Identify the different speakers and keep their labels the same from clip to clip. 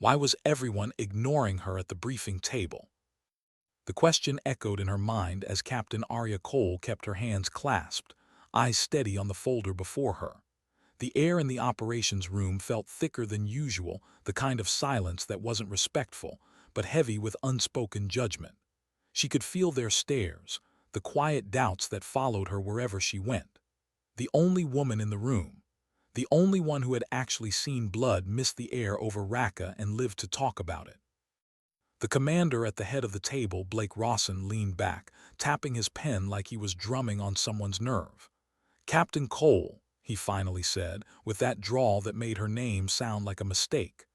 Speaker 1: Why was everyone ignoring her at the briefing table? The question echoed in her mind as Captain Arya Cole kept her hands clasped, eyes steady on the folder before her. The air in the operations room felt thicker than usual, the kind of silence that wasn't respectful, but heavy with unspoken judgment. She could feel their stares, the quiet doubts that followed her wherever she went. The only woman in the room, the only one who had actually seen blood miss the air over Raqqa and lived to talk about it. The commander at the head of the table, Blake Rawson, leaned back, tapping his pen like he was drumming on someone's nerve. "Captain Cole," he finally said, with that drawl that made her name sound like a mistake.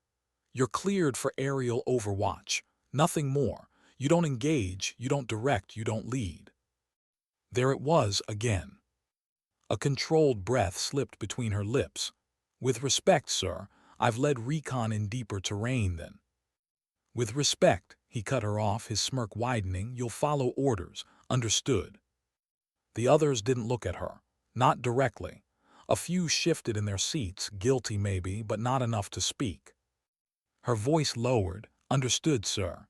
Speaker 1: "You're cleared for aerial overwatch. Nothing more. You don't engage, you don't direct, you don't lead." There it was again. A controlled breath slipped between her lips. "With respect, sir, I've led recon in deeper terrain than—" "With respect," he cut her off, his smirk widening, "you'll follow orders. Understood." The others didn't look at her. Not directly. A few shifted in their seats, guilty maybe, but not enough to speak. Her voice lowered. "Understood, sir."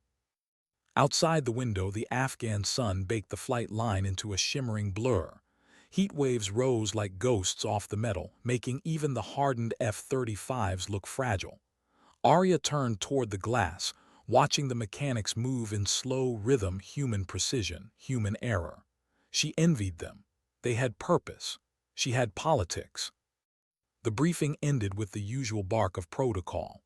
Speaker 1: Outside the window, the Afghan sun baked the flight line into a shimmering blur. Heat waves rose like ghosts off the metal, making even the hardened F-35s look fragile. Arya turned toward the glass, watching the mechanics move in slow rhythm, human precision, human error. She envied them. They had purpose. She had politics. The briefing ended with the usual bark of protocol.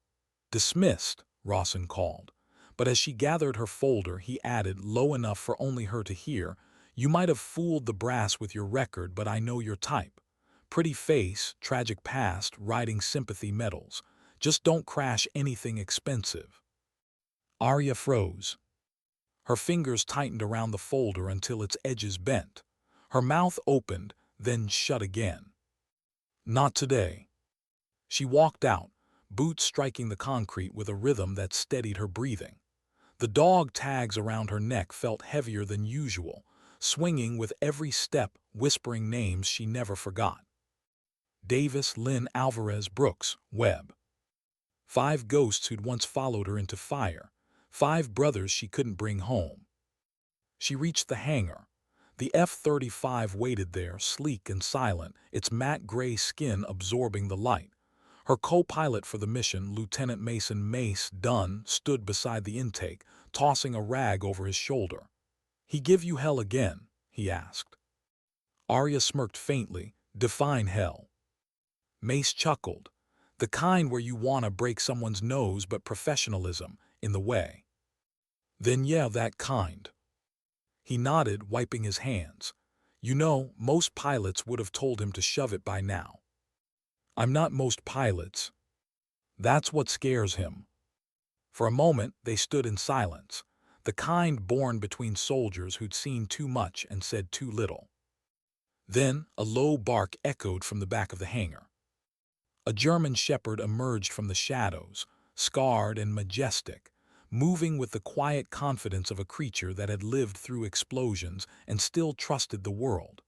Speaker 1: "Dismissed," Rawson called. But as she gathered her folder, he added, low enough for only her to hear, "You might have fooled the brass with your record, but I know your type. Pretty face, tragic past, riding sympathy medals. Just don't crash anything expensive." Arya froze. Her fingers tightened around the folder until its edges bent. Her mouth opened, then shut again. "Not today." She walked out, boots striking the concrete with a rhythm that steadied her breathing. The dog tags around her neck felt heavier than usual, swinging with every step, whispering names she never forgot. Davis, Lynn, Alvarez, Brooks, Webb. 5 ghosts who'd once followed her into fire. 5 brothers she couldn't bring home. She reached the hangar. The F-35 waited there, sleek and silent, its matte gray skin absorbing the light. Her co-pilot for the mission, Lieutenant Mason Mace Dunn, stood beside the intake, tossing a rag over his shoulder. "He give you hell again?" he asked. Arya smirked faintly. "Define hell." Mace chuckled. "The kind where you want to break someone's nose but professionalism in the way." "Then yeah, that kind." He nodded, wiping his hands. "You know, most pilots would have told him to shove it by now." "I'm not most pilots." That's what scares him. For a moment, they stood in silence, the kind born between soldiers who'd seen too much and said too little. Then, a low bark echoed from the back of the hangar. A German shepherd emerged from the shadows, scarred and majestic, moving with the quiet confidence of a creature that had lived through explosions and still trusted the world.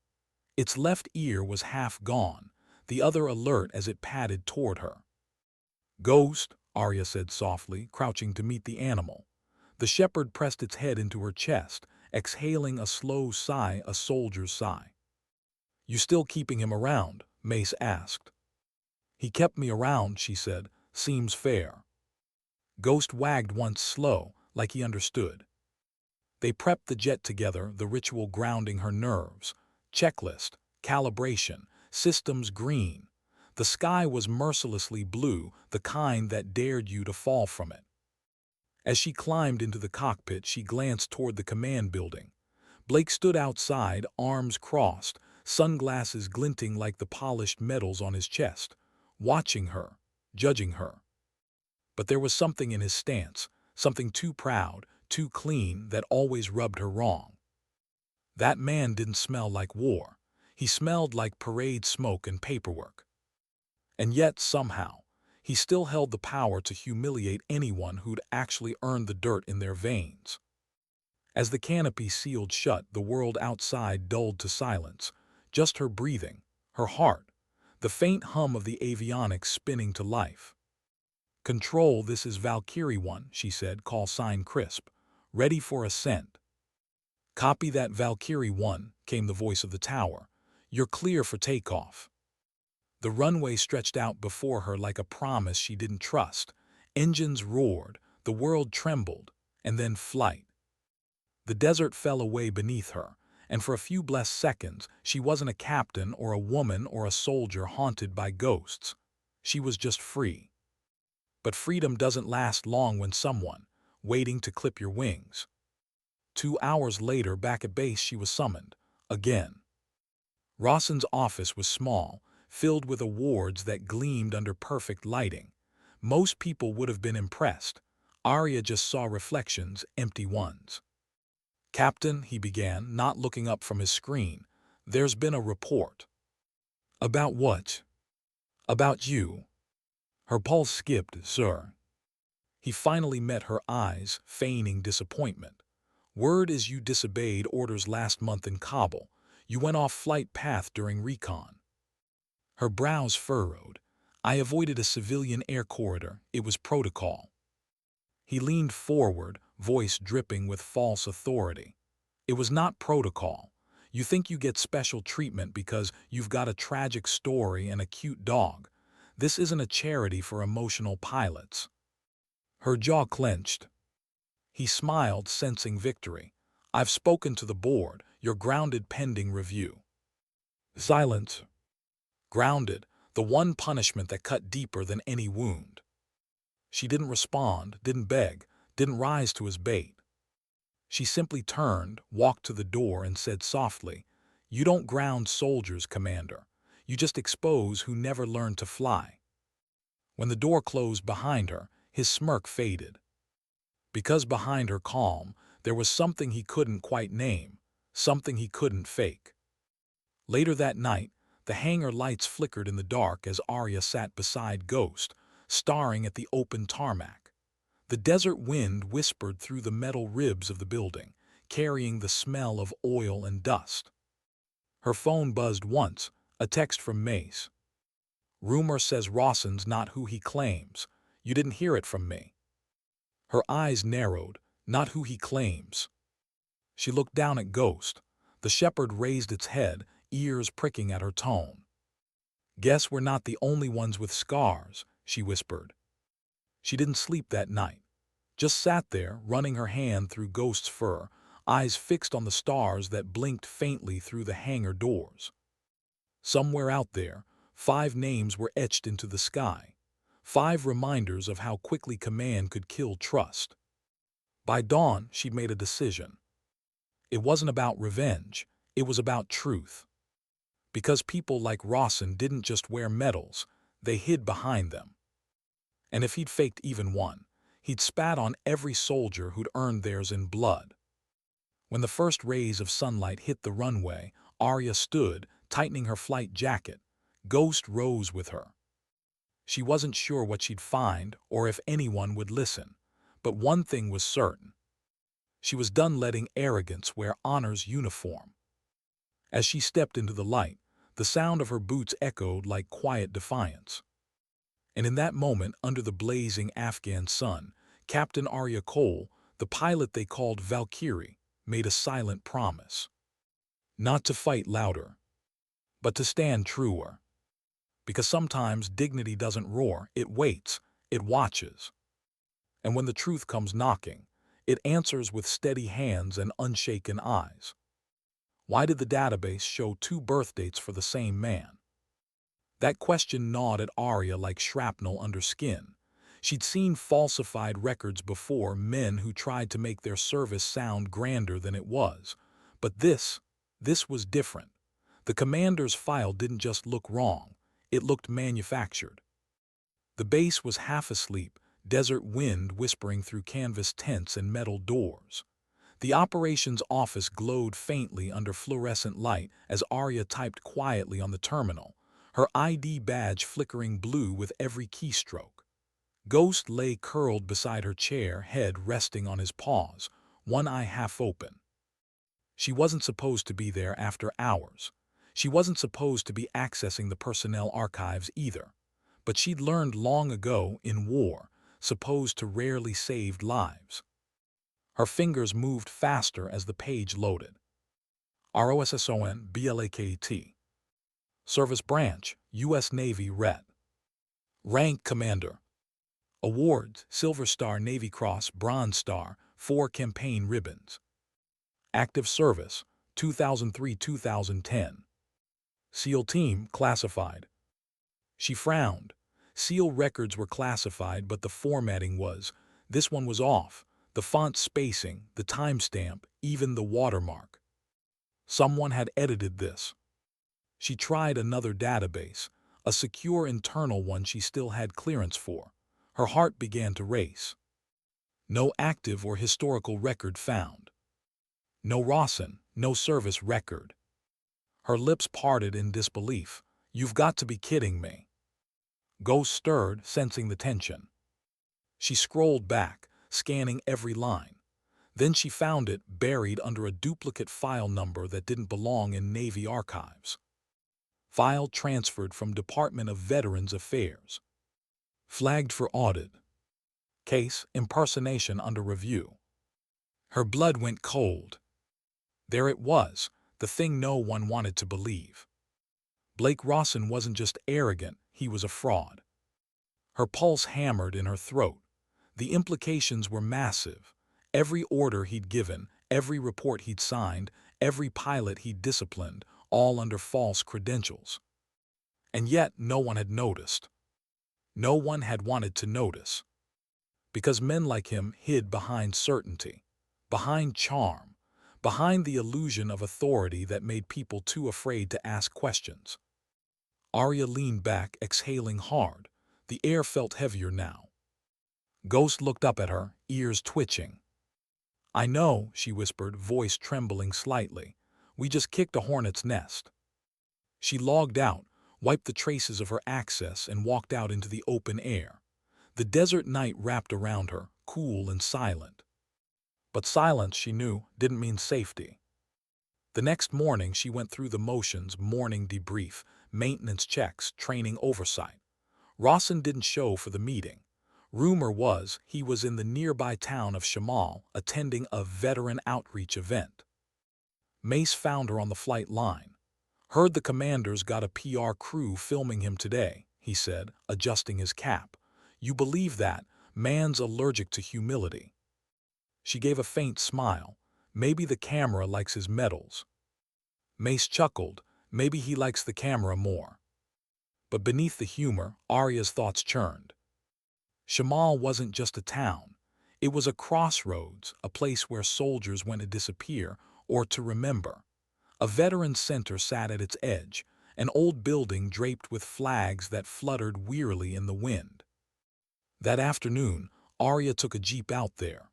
Speaker 1: Its left ear was half gone, the other alert as it padded toward her. "Ghost," Arya said softly, crouching to meet the animal. The shepherd pressed its head into her chest, exhaling a slow sigh, a soldier's sigh. "You still keeping him around?" Mace asked. "He kept me around," she said. "Seems fair." Ghost wagged once slow, like he understood. They prepped the jet together, the ritual grounding her nerves. Checklist, calibration, systems green. The sky was mercilessly blue, the kind that dared you to fall from it. As she climbed into the cockpit, she glanced toward the command building. Blake stood outside, arms crossed, sunglasses glinting like the polished metals on his chest, watching her, judging her. But there was something in his stance, something too proud, too clean, that always rubbed her wrong. That man didn't smell like war. He smelled like parade smoke and paperwork. And yet, somehow, he still held the power to humiliate anyone who'd actually earned the dirt in their veins. As the canopy sealed shut, the world outside dulled to silence, just her breathing, her heart, the faint hum of the avionics spinning to life. "Control, this is Valkyrie 1, she said, call sign crisp. Ready for ascent." "Copy that, Valkyrie 1, came the voice of the tower. "You're clear for takeoff." The runway stretched out before her like a promise she didn't trust. Engines roared, the world trembled, and then flight. The desert fell away beneath her, and for a few blessed seconds she wasn't a captain or a woman or a soldier haunted by ghosts. She was just free. But freedom doesn't last long when someone, waiting to clip your wings. 2 hours later, back at base, she was summoned. Again. Rawson's office was small, filled with awards that gleamed under perfect lighting. Most people would have been impressed. Arya just saw reflections, empty ones. "Captain," he began, not looking up from his screen, "there's been a report." "About what?" "About you." Her pulse skipped. "Sir." He finally met her eyes, feigning disappointment. "Word is you disobeyed orders last month in Kabul. You went off flight path during recon." Her brows furrowed. "I avoided a civilian air corridor. It was protocol." He leaned forward, voice dripping with false authority. "It was not protocol. You think you get special treatment because you've got a tragic story and a cute dog. This isn't a charity for emotional pilots." Her jaw clenched. He smiled, sensing victory. "I've spoken to the board. You're grounded pending review." Silence. Grounded, the one punishment that cut deeper than any wound. She didn't respond, didn't beg, didn't rise to his bait. She simply turned, walked to the door, and said softly, "You don't ground soldiers, Commander. You just expose who never learned to fly." When the door closed behind her, his smirk faded. Because behind her calm, there was something he couldn't quite name, something he couldn't fake. Later that night, the hangar lights flickered in the dark as Arya sat beside Ghost, staring at the open tarmac. The desert wind whispered through the metal ribs of the building, carrying the smell of oil and dust. Her phone buzzed once, a text from Mace. "Rumor says Rawson's not who he claims. You didn't hear it from me." Her eyes narrowed. "Not who he claims." She looked down at Ghost. The shepherd raised its head, ears pricking at her tone. "Guess we're not the only ones with scars," she whispered. She didn't sleep that night. Just sat there, running her hand through Ghost's fur, eyes fixed on the stars that blinked faintly through the hangar doors. Somewhere out there, 5 names were etched into the sky. 5 reminders of how quickly command could kill trust. By dawn, she'd made a decision. It wasn't about revenge. It was about truth. Because people like Rawson didn't just wear medals, they hid behind them. And if he'd faked even one, he'd spat on every soldier who'd earned theirs in blood. When the first rays of sunlight hit the runway, Arya stood, tightening her flight jacket. Ghost rose with her. She wasn't sure what she'd find or if anyone would listen, but one thing was certain. She was done letting arrogance wear honor's uniform. As she stepped into the light, the sound of her boots echoed like quiet defiance. And in that moment, under the blazing Afghan sun, Captain Arya Cole, the pilot they called Valkyrie, made a silent promise. Not to fight louder, but to stand truer. Because sometimes dignity doesn't roar, it waits, it watches. And when the truth comes knocking, it answers with steady hands and unshaken eyes. Why did the database show 2 birth dates for the same man? That question gnawed at Arya like shrapnel under skin. She'd seen falsified records before, men who tried to make their service sound grander than it was. But this was different. The commander's file didn't just look wrong, it looked manufactured. The base was half asleep, desert wind whispering through canvas tents and metal doors. The operations office glowed faintly under fluorescent light as Arya typed quietly on the terminal, her ID badge flickering blue with every keystroke. Ghost lay curled beside her chair, head resting on his paws, one eye half open. She wasn't supposed to be there after hours. She wasn't supposed to be accessing the personnel archives either. But she'd learned long ago, in war, supposed to rarely saved lives. Her fingers moved faster as the page loaded. ROSSON BLAKT. Service Branch, U.S. Navy Ret. Rank Commander. Awards: Silver Star, Navy Cross, Bronze Star, 4 campaign ribbons. Active Service, 2003-2010. SEAL Team, classified. She frowned. SEAL records were classified, but the formatting was. This one was off. The font spacing, the timestamp, even the watermark. Someone had edited this. She tried another database, a secure internal one she still had clearance for. Her heart began to race. No active or historical record found. No Rawson, no service record. Her lips parted in disbelief. You've got to be kidding me. Ghost stirred, sensing the tension. She scrolled back, scanning every line. Then she found it buried under a duplicate file number that didn't belong in Navy archives. File transferred from Department of Veterans Affairs. Flagged for audit. Case, impersonation under review. Her blood went cold. There it was, the thing no one wanted to believe. Blake Rawson wasn't just arrogant, he was a fraud. Her pulse hammered in her throat. The implications were massive. Every order he'd given, every report he'd signed, every pilot he'd disciplined, all under false credentials. And yet no one had noticed. No one had wanted to notice. Because men like him hid behind certainty, behind charm, behind the illusion of authority that made people too afraid to ask questions. Arya leaned back, exhaling hard. The air felt heavier now. Ghost looked up at her, ears twitching. I know, she whispered, voice trembling slightly. We just kicked a hornet's nest. She logged out, wiped the traces of her access, and walked out into the open air. The desert night wrapped around her, cool and silent. But silence, she knew, didn't mean safety. The next morning she went through the motions: morning debrief, maintenance checks, training oversight. Rawson didn't show for the meeting. Rumor was he was in the nearby town of Shamal, attending a veteran outreach event. Mace found her on the flight line. Heard the commander's got a PR crew filming him today, he said, adjusting his cap. You believe that? Man's allergic to humility. She gave a faint smile. Maybe the camera likes his medals. Mace chuckled. Maybe he likes the camera more. But beneath the humor, Arya's thoughts churned. Shamal wasn't just a town. It was a crossroads, a place where soldiers went to disappear or to remember. A veterans center sat at its edge, an old building draped with flags that fluttered wearily in the wind. That afternoon, Arya took a jeep out there.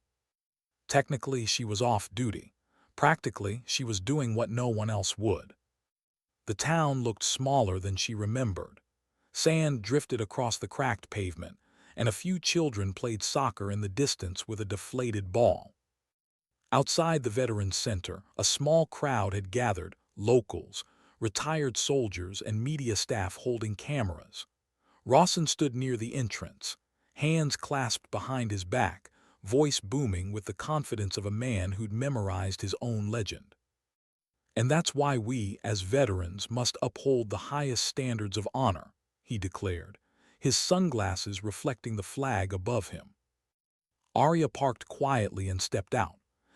Speaker 1: Technically, she was off duty. Practically, she was doing what no one else would. The town looked smaller than she remembered. Sand drifted across the cracked pavement, and a few children played soccer in the distance with a deflated ball. Outside the Veterans Center, a small crowd had gathered, locals, retired soldiers, and media staff holding cameras. Rawson stood near the entrance, hands clasped behind his back, voice booming with the confidence of a man who'd memorized his own legend. And that's why we, as veterans, must uphold the highest standards of honor, he declared, his sunglasses reflecting the flag above him. Arya parked quietly and stepped out.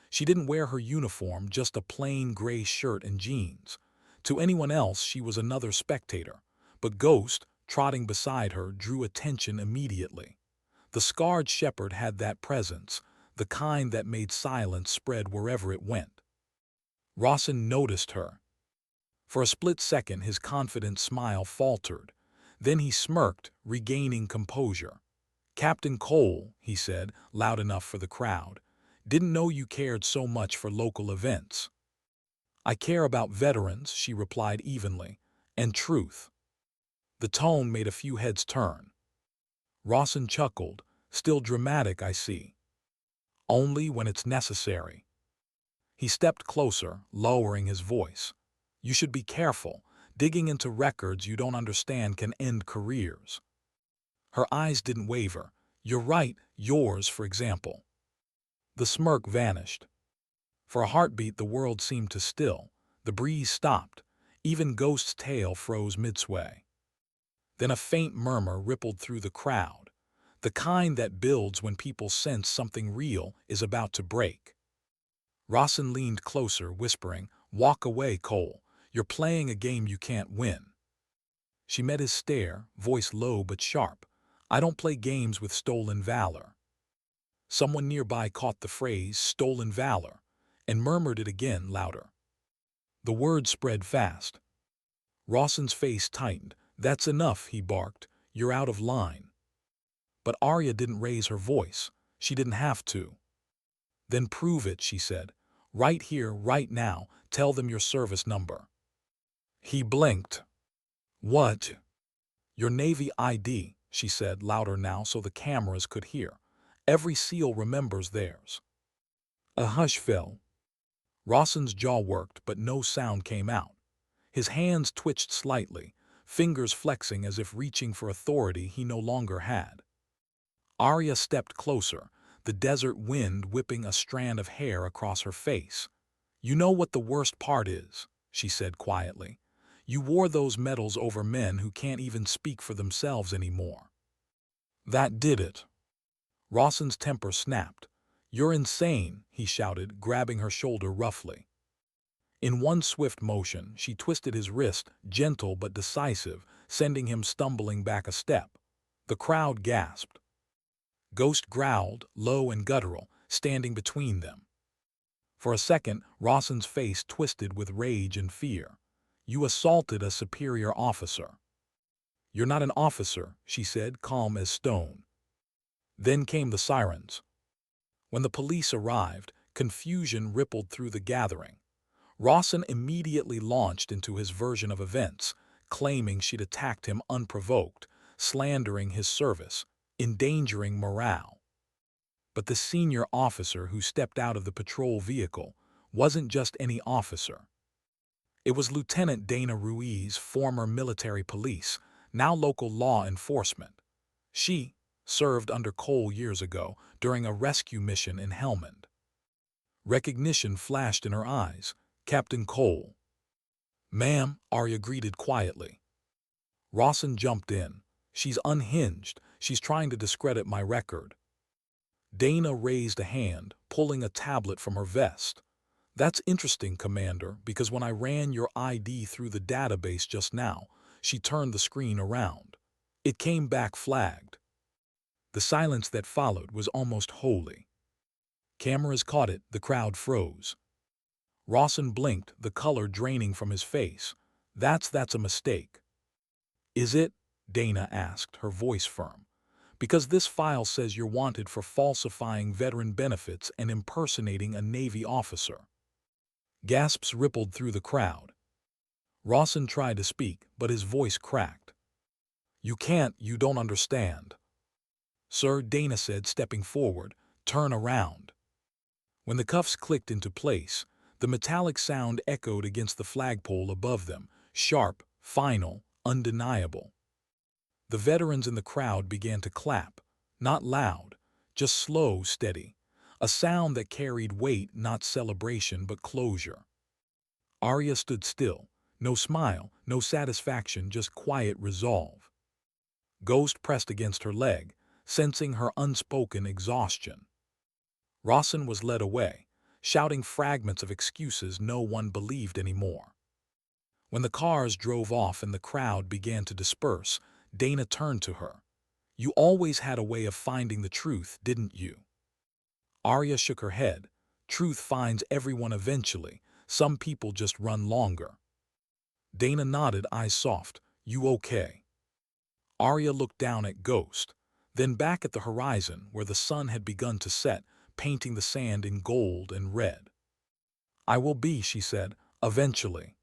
Speaker 1: She didn't wear her uniform, just a plain gray shirt and jeans. To anyone else, she was another spectator, but Ghost, trotting beside her, drew attention immediately. The scarred shepherd had that presence, the kind that made silence spread wherever it went. Rawson noticed her. For a split second, his confident smile faltered. Then he smirked, regaining composure. Captain Cole, he said, loud enough for the crowd, didn't know you cared so much for local events. I care about veterans, she replied evenly, and truth. The tone made a few heads turn. Rawson chuckled. Still dramatic, I see. Only when it's necessary. He stepped closer, lowering his voice. You should be careful. Digging into records you don't understand can end careers. Her eyes didn't waver. You're right, yours, for example. The smirk vanished. For a heartbeat, the world seemed to still. The breeze stopped. Even Ghost's tail froze midsway. Then a faint murmur rippled through the crowd, the kind that builds when people sense something real is about to break. Rawson leaned closer, whispering, "Walk away, Cole. You're playing a game you can't win." She met his stare, voice low but sharp. "I don't play games with stolen valor." Someone nearby caught the phrase, "stolen valor," and murmured it again, louder. The word spread fast. Rawson's face tightened. "That's enough," he barked. "You're out of line." But Arya didn't raise her voice. She didn't have to. "Then prove it," she said. "Right here, right now. Tell them your service number." He blinked. "What?" "Your Navy ID," she said, louder now so the cameras could hear. "Every SEAL remembers theirs." A hush fell. Rawson's jaw worked, but no sound came out. His hands twitched slightly, fingers flexing as if reaching for authority he no longer had. Arya stepped closer, the desert wind whipping a strand of hair across her face. "You know what the worst part is," she said quietly. "You wore those medals over men who can't even speak for themselves anymore." That did it. Rawson's temper snapped. "You're insane," he shouted, grabbing her shoulder roughly. In one swift motion, she twisted his wrist, gentle but decisive, sending him stumbling back a step. The crowd gasped. Ghost growled, low and guttural, standing between them. For a second, Rawson's face twisted with rage and fear. "You assaulted a superior officer." "You're not an officer," she said, calm as stone. Then came the sirens. When the police arrived, confusion rippled through the gathering. Rawson immediately launched into his version of events, claiming she'd attacked him unprovoked, slandering his service, endangering morale. But the senior officer who stepped out of the patrol vehicle wasn't just any officer. It was Lieutenant Dana Ruiz, former military police, now local law enforcement. She served under Cole years ago during a rescue mission in Helmand. Recognition flashed in her eyes. "Captain Cole." "Ma'am," Arya greeted quietly. Rawson jumped in. "She's unhinged. She's trying to discredit my record." Dana raised a hand, pulling a tablet from her vest. "That's interesting, Commander, because when I ran your ID through the database just now," she turned the screen around. "It came back flagged." The silence that followed was almost holy. Cameras caught it, the crowd froze. Rawson blinked, the color draining from his face. That's a mistake." "Is it?" Dana asked, her voice firm. "Because this file says you're wanted for falsifying veteran benefits and impersonating a Navy officer." Gasps rippled through the crowd. Rawson tried to speak, but his voice cracked. "You can't, you don't understand." "Sir," Dana said, stepping forward, "turn around." When the cuffs clicked into place, the metallic sound echoed against the flagpole above them, sharp, final, undeniable. The veterans in the crowd began to clap, not loud, just slow, steady, a sound that carried weight, not celebration but closure. Arya stood still, no smile, no satisfaction, just quiet resolve. Ghost pressed against her leg, sensing her unspoken exhaustion. Rawson was led away, shouting fragments of excuses no one believed anymore. When the cars drove off and the crowd began to disperse, Dana turned to her. "You always had a way of finding the truth, didn't you?" Arya shook her head. "Truth finds everyone eventually. Some people just run longer." Dana nodded, eyes soft. "You okay?" Arya looked down at Ghost, then back at the horizon where the sun had begun to set, painting the sand in gold and red. "I will be," she said, "eventually."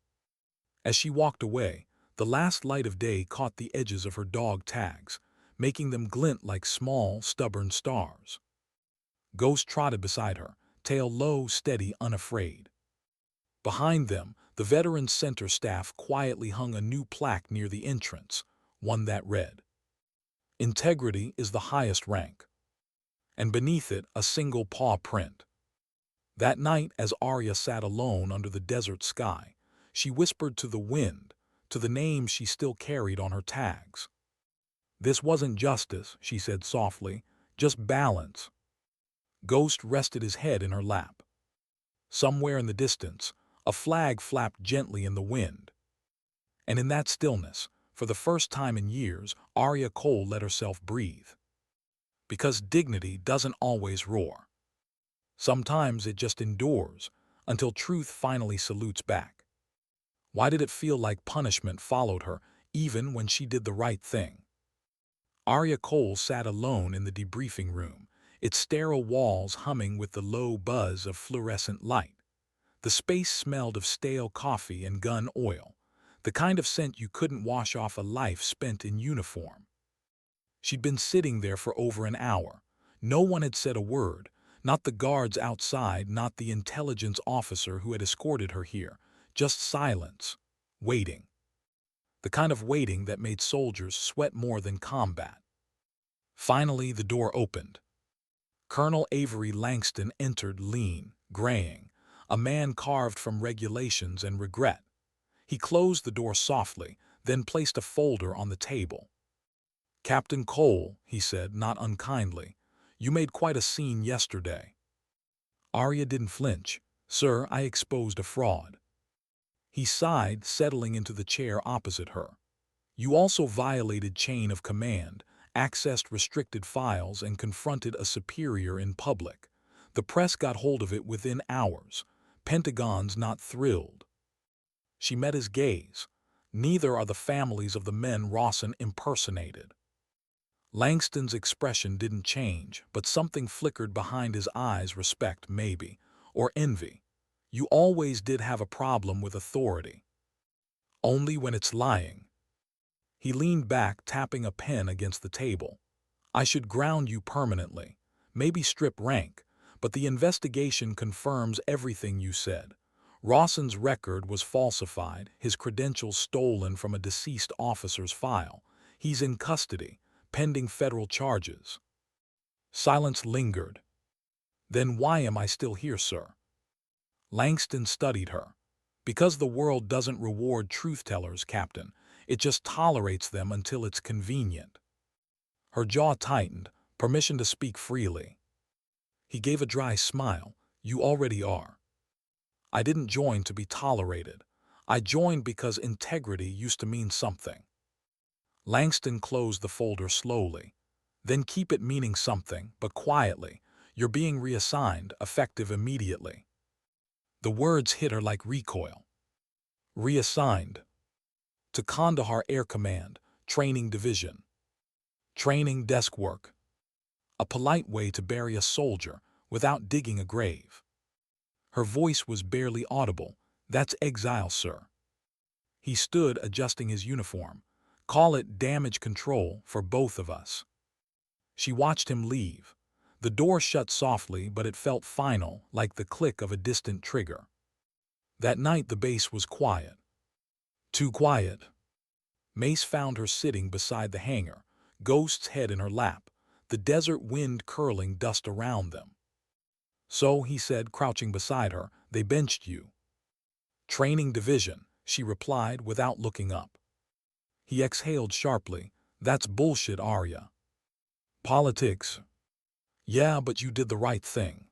Speaker 1: As she walked away, the last light of day caught the edges of her dog tags, making them glint like small, stubborn stars. Ghost trotted beside her, tail low, steady, unafraid. Behind them, the veteran's center staff quietly hung a new plaque near the entrance, one that read, "Integrity is the highest rank. and beneath it a single paw print. That night, as Arya sat alone under the desert sky, she whispered to the wind, to the names she still carried on her tags. "This wasn't justice," she said softly, "just balance." Ghost rested his head in her lap. Somewhere in the distance, a flag flapped gently in the wind. And in that stillness, for the first time in years, Arya Cole let herself breathe. Because dignity doesn't always roar. Sometimes it just endures, until truth finally salutes back. Why did it feel like punishment followed her, even when she did the right thing? Arya Cole sat alone in the debriefing room, its sterile walls humming with the low buzz of fluorescent light. The space smelled of stale coffee and gun oil, the kind of scent you couldn't wash off a life spent in uniform. She'd been sitting there for over an hour. No one had said a word, not the guards outside, not the intelligence officer who had escorted her here, just silence, waiting. The kind of waiting that made soldiers sweat more than combat. Finally, the door opened. Colonel Avery Langston entered, lean, graying, a man carved from regulations and regret. He closed the door softly, then placed a folder on the table. "Captain Cole," he said, not unkindly, "you made quite a scene yesterday." Arya didn't flinch. "Sir, I exposed a fraud." He sighed, settling into the chair opposite her. "You also violated chain of command, accessed restricted files, and confronted a superior in public. The press got hold of it within hours. Pentagon's not thrilled." She met his gaze. "Neither are the families of the men Rawson impersonated." Langston's expression didn't change, but something flickered behind his eyes. "Respect, maybe, or envy. You always did have a problem with authority. Only when it's lying." He leaned back, tapping a pen against the table. "I should ground you permanently, maybe strip rank, but the investigation confirms everything you said. Rawson's record was falsified, his credentials stolen from a deceased officer's file. He's in custody, pending federal charges." Silence lingered. "Then why am I still here, sir?" Langston studied her. "Because the world doesn't reward truth-tellers, Captain. It just tolerates them until it's convenient." Her jaw tightened, permission to speak freely. He gave a dry smile. "You already are." "I didn't join to be tolerated. I joined because integrity used to mean something." Langston closed the folder slowly. "Then keep it meaning something, but quietly. You're being reassigned, effective immediately." The words hit her like recoil. "Reassigned." "To Kandahar Air Command, Training Division." "Training desk work." A polite way to bury a soldier without digging a grave. Her voice was barely audible. "That's exile, sir." He stood, adjusting his uniform. "Call it damage control for both of us." She watched him leave. The door shut softly, but it felt final, like the click of a distant trigger. That night the base was quiet. Too quiet. Mace found her sitting beside the hangar, Ghost's head in her lap, the desert wind curling dust around them. "So," he said, crouching beside her, "they benched you." "Training division," she replied without looking up. He exhaled sharply. "That's bullshit, Arya." "Politics." "Yeah, but you did the right thing."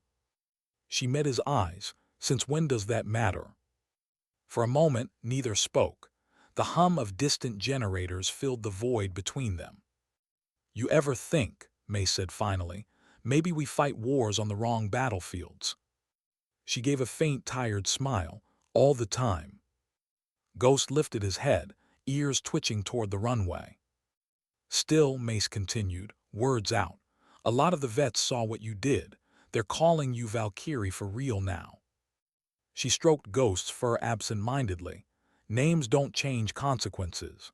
Speaker 1: She met his eyes. "Since when does that matter?" For a moment, neither spoke. The hum of distant generators filled the void between them. "You ever think," May said finally, "maybe we fight wars on the wrong battlefields?" She gave a faint, tired smile. "All the time." Ghost lifted his head, ears twitching toward the runway. "Still," Mace continued, words out, "a lot of the vets saw what you did. They're calling you Valkyrie for real now." She stroked Ghost's fur absent-mindedly. "Names don't change consequences."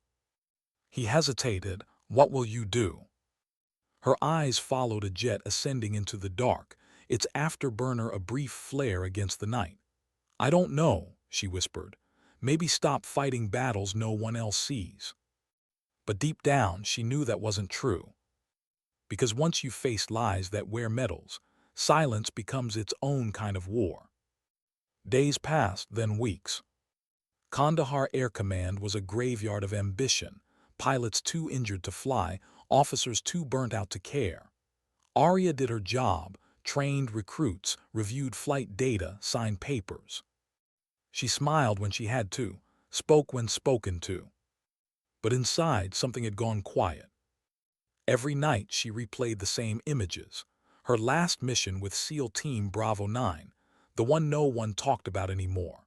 Speaker 1: He hesitated. "What will you do?" Her eyes followed a jet ascending into the dark, its afterburner a brief flare against the night. "I don't know," she whispered. "Maybe stop fighting battles no one else sees." But deep down, she knew that wasn't true. Because once you've faced lies that wear medals, silence becomes its own kind of war. Days passed, then weeks. Kandahar Air Command was a graveyard of ambition, pilots too injured to fly, officers too burnt out to care. Arya did her job, trained recruits, reviewed flight data, signed papers. She smiled when she had to, spoke when spoken to. But inside, something had gone quiet. Every night she replayed the same images. Her last mission with SEAL Team Bravo 9, the one no one talked about anymore.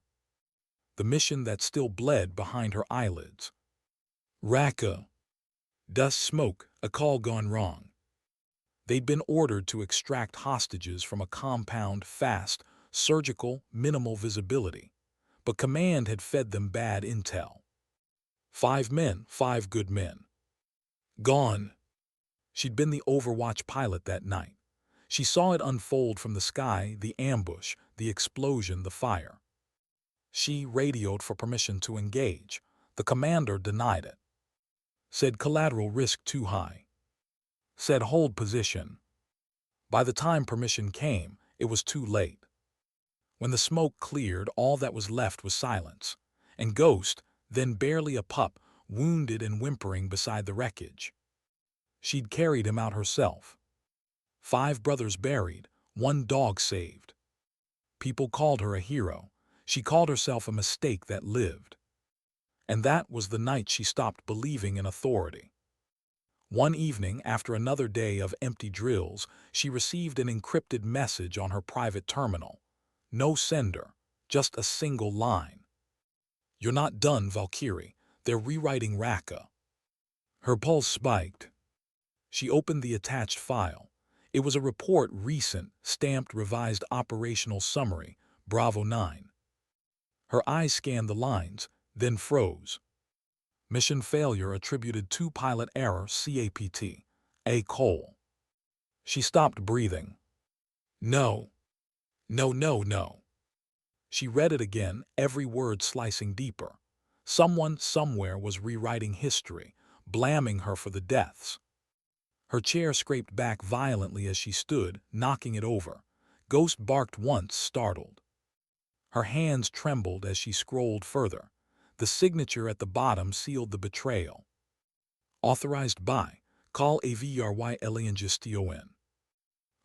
Speaker 1: The mission that still bled behind her eyelids. Raqqa. Dust, smoke, a call gone wrong. They'd been ordered to extract hostages from a compound, fast, surgical, minimal visibility. But command had fed them bad intel. 5 men, 5 good men. Gone. She'd been the Overwatch pilot that night. She saw it unfold from the sky, the ambush, the explosion, the fire. She radioed for permission to engage. The commander denied it. Said collateral risk too high. Said hold position. By the time permission came, it was too late. When the smoke cleared, all that was left was silence. And Ghost, then barely a pup, wounded and whimpering beside the wreckage. She'd carried him out herself. 5 brothers buried, 1 dog saved. People called her a hero. She called herself a mistake that lived. And that was the night she stopped believing in authority. One evening, after another day of empty drills, she received an encrypted message on her private terminal. No sender, just a single line. You're not done, Valkyrie. They're rewriting Raqqa. Her pulse spiked. She opened the attached file. It was a report recent, stamped revised operational summary, Bravo 9. Her eyes scanned the lines, then froze. Mission failure attributed to pilot error CAPT. A. Cole. She stopped breathing. No. No, no, no. She read it again, every word slicing deeper. Someone, somewhere was rewriting history, blaming her for the deaths. Her chair scraped back violently as she stood, knocking it over. Ghost barked once, startled. Her hands trembled as she scrolled further. The signature at the bottom sealed the betrayal. Authorized by Call Avry Eliangestion.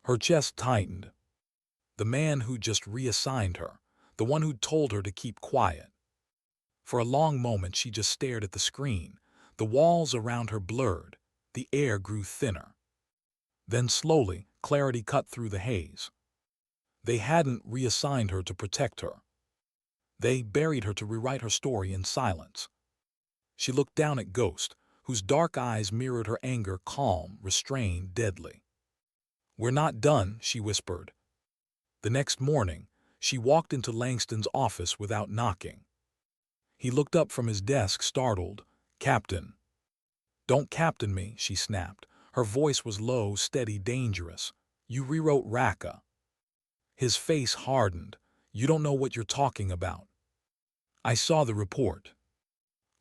Speaker 1: Her chest tightened. The man who just reassigned her, the one who'd told her to keep quiet. For a long moment she just stared at the screen. The walls around her blurred. The air grew thinner. Then slowly, clarity cut through the haze. They hadn't reassigned her to protect her. They buried her to rewrite her story in silence. She looked down at Ghost, whose dark eyes mirrored her anger, calm, restrained, deadly. We're not done, she whispered. The next morning, she walked into Langston's office without knocking. He looked up from his desk, startled. Captain. Don't captain me, she snapped. Her voice was low, steady, dangerous. You rewrote Raqqa. His face hardened. You don't know what you're talking about. I saw the report.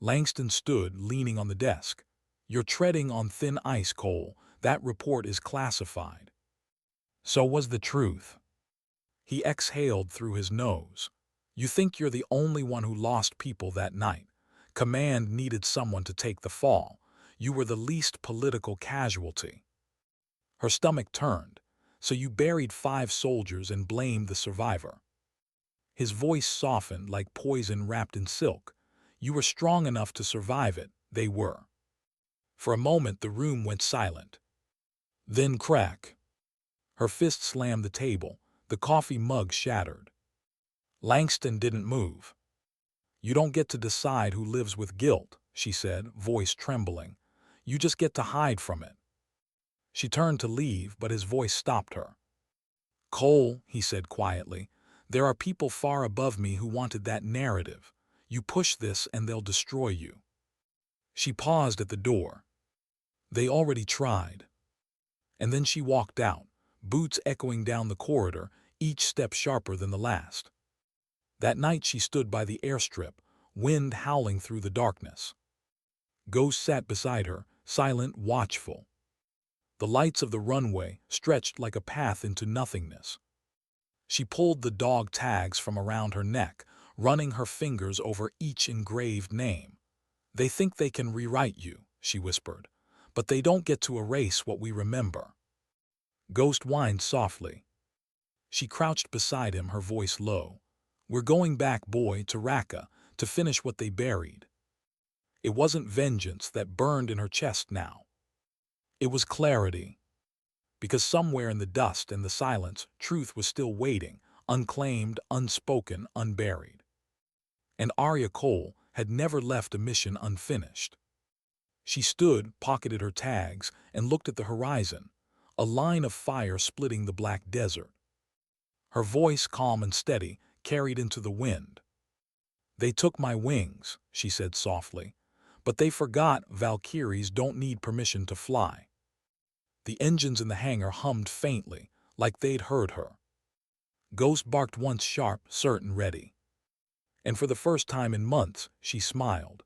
Speaker 1: Langston stood, leaning on the desk. You're treading on thin ice, Cole. That report is classified. So was the truth. He exhaled through his nose. You think you're the only one who lost people that night. Command needed someone to take the fall. You were the least political casualty. Her stomach turned. So you buried 5 soldiers and blamed the survivor. His voice softened like poison wrapped in silk. You were strong enough to survive it. They were. For a moment the room went silent. Then crack. Her fist slammed the table. The coffee mug shattered. Langston didn't move. You don't get to decide who lives with guilt, she said, voice trembling. You just get to hide from it. She turned to leave, but his voice stopped her. Cole, he said quietly, there are people far above me who wanted that narrative. You push this and they'll destroy you. She paused at the door. They already tried. And then she walked out, boots echoing down the corridor, each step sharper than the last. That night she stood by the airstrip, wind howling through the darkness. Ghost sat beside her, silent, watchful. The lights of the runway stretched like a path into nothingness. She pulled the dog tags from around her neck, running her fingers over each engraved name. "They think they can rewrite you," she whispered, "but they don't get to erase what we remember." Ghost whined softly. She crouched beside him, her voice low. "We're going back, boy, to Raqqa, to finish what they buried." It wasn't vengeance that burned in her chest now. It was clarity. Because somewhere in the dust and the silence, truth was still waiting, unclaimed, unspoken, unburied. And Arya Cole had never left a mission unfinished. She stood, pocketed her tags, and looked at the horizon, a line of fire splitting the black desert. Her voice, calm and steady, carried into the wind. "They took my wings," she said softly, "but they forgot Valkyries don't need permission to fly." The engines in the hangar hummed faintly, like they'd heard her. Ghost barked once, sharp, certain, ready. And for the first time in months, she smiled.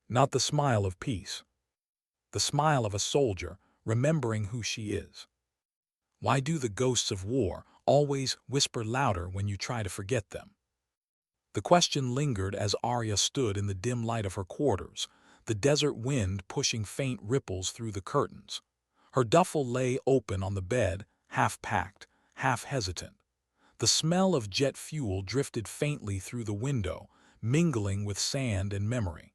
Speaker 1: Not the smile of peace. The smile of a soldier, remembering who she is. Why do the ghosts of war always whisper louder when you try to forget them? The question lingered as Arya stood in the dim light of her quarters, the desert wind pushing faint ripples through the curtains. Her duffel lay open on the bed, half-packed, half-hesitant. The smell of jet fuel drifted faintly through the window, mingling with sand and memory.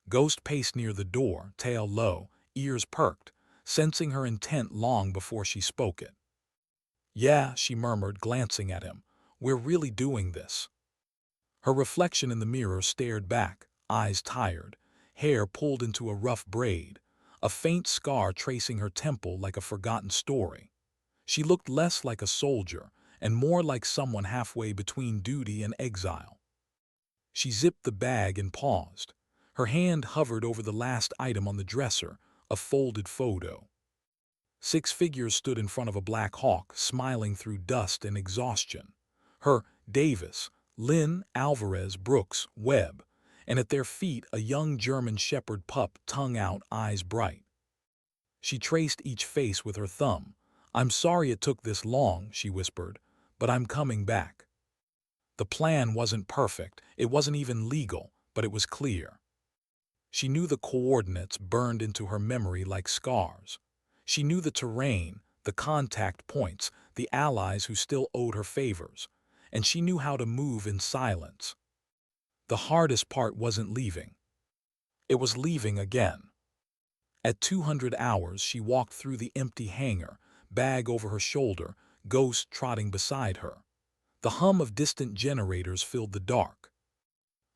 Speaker 1: Ghost paced near the door, tail low, ears perked, sensing her intent long before she spoke it. "Yeah," she murmured, glancing at him, "we're really doing this." Her reflection in the mirror stared back, eyes tired, hair pulled into a rough braid, a faint scar tracing her temple like a forgotten story. She looked less like a soldier and more like someone halfway between duty and exile. She zipped the bag and paused. Her hand hovered over the last item on the dresser, a folded photo. 6 figures stood in front of a Black Hawk, smiling through dust and exhaustion. Her, Davis, Lynn, Alvarez, Brooks, Webb, and at their feet a young German shepherd pup, tongue out, eyes bright. She traced each face with her thumb. "I'm sorry it took this long," she whispered, "but I'm coming back." The plan wasn't perfect, it wasn't even legal, but it was clear. She knew the coordinates burned into her memory like scars. She knew the terrain, the contact points, the allies who still owed her favors, and she knew how to move in silence. The hardest part wasn't leaving. It was leaving again. At 200 hours, she walked through the empty hangar, bag over her shoulder, Ghost trotting beside her. The hum of distant generators filled the dark.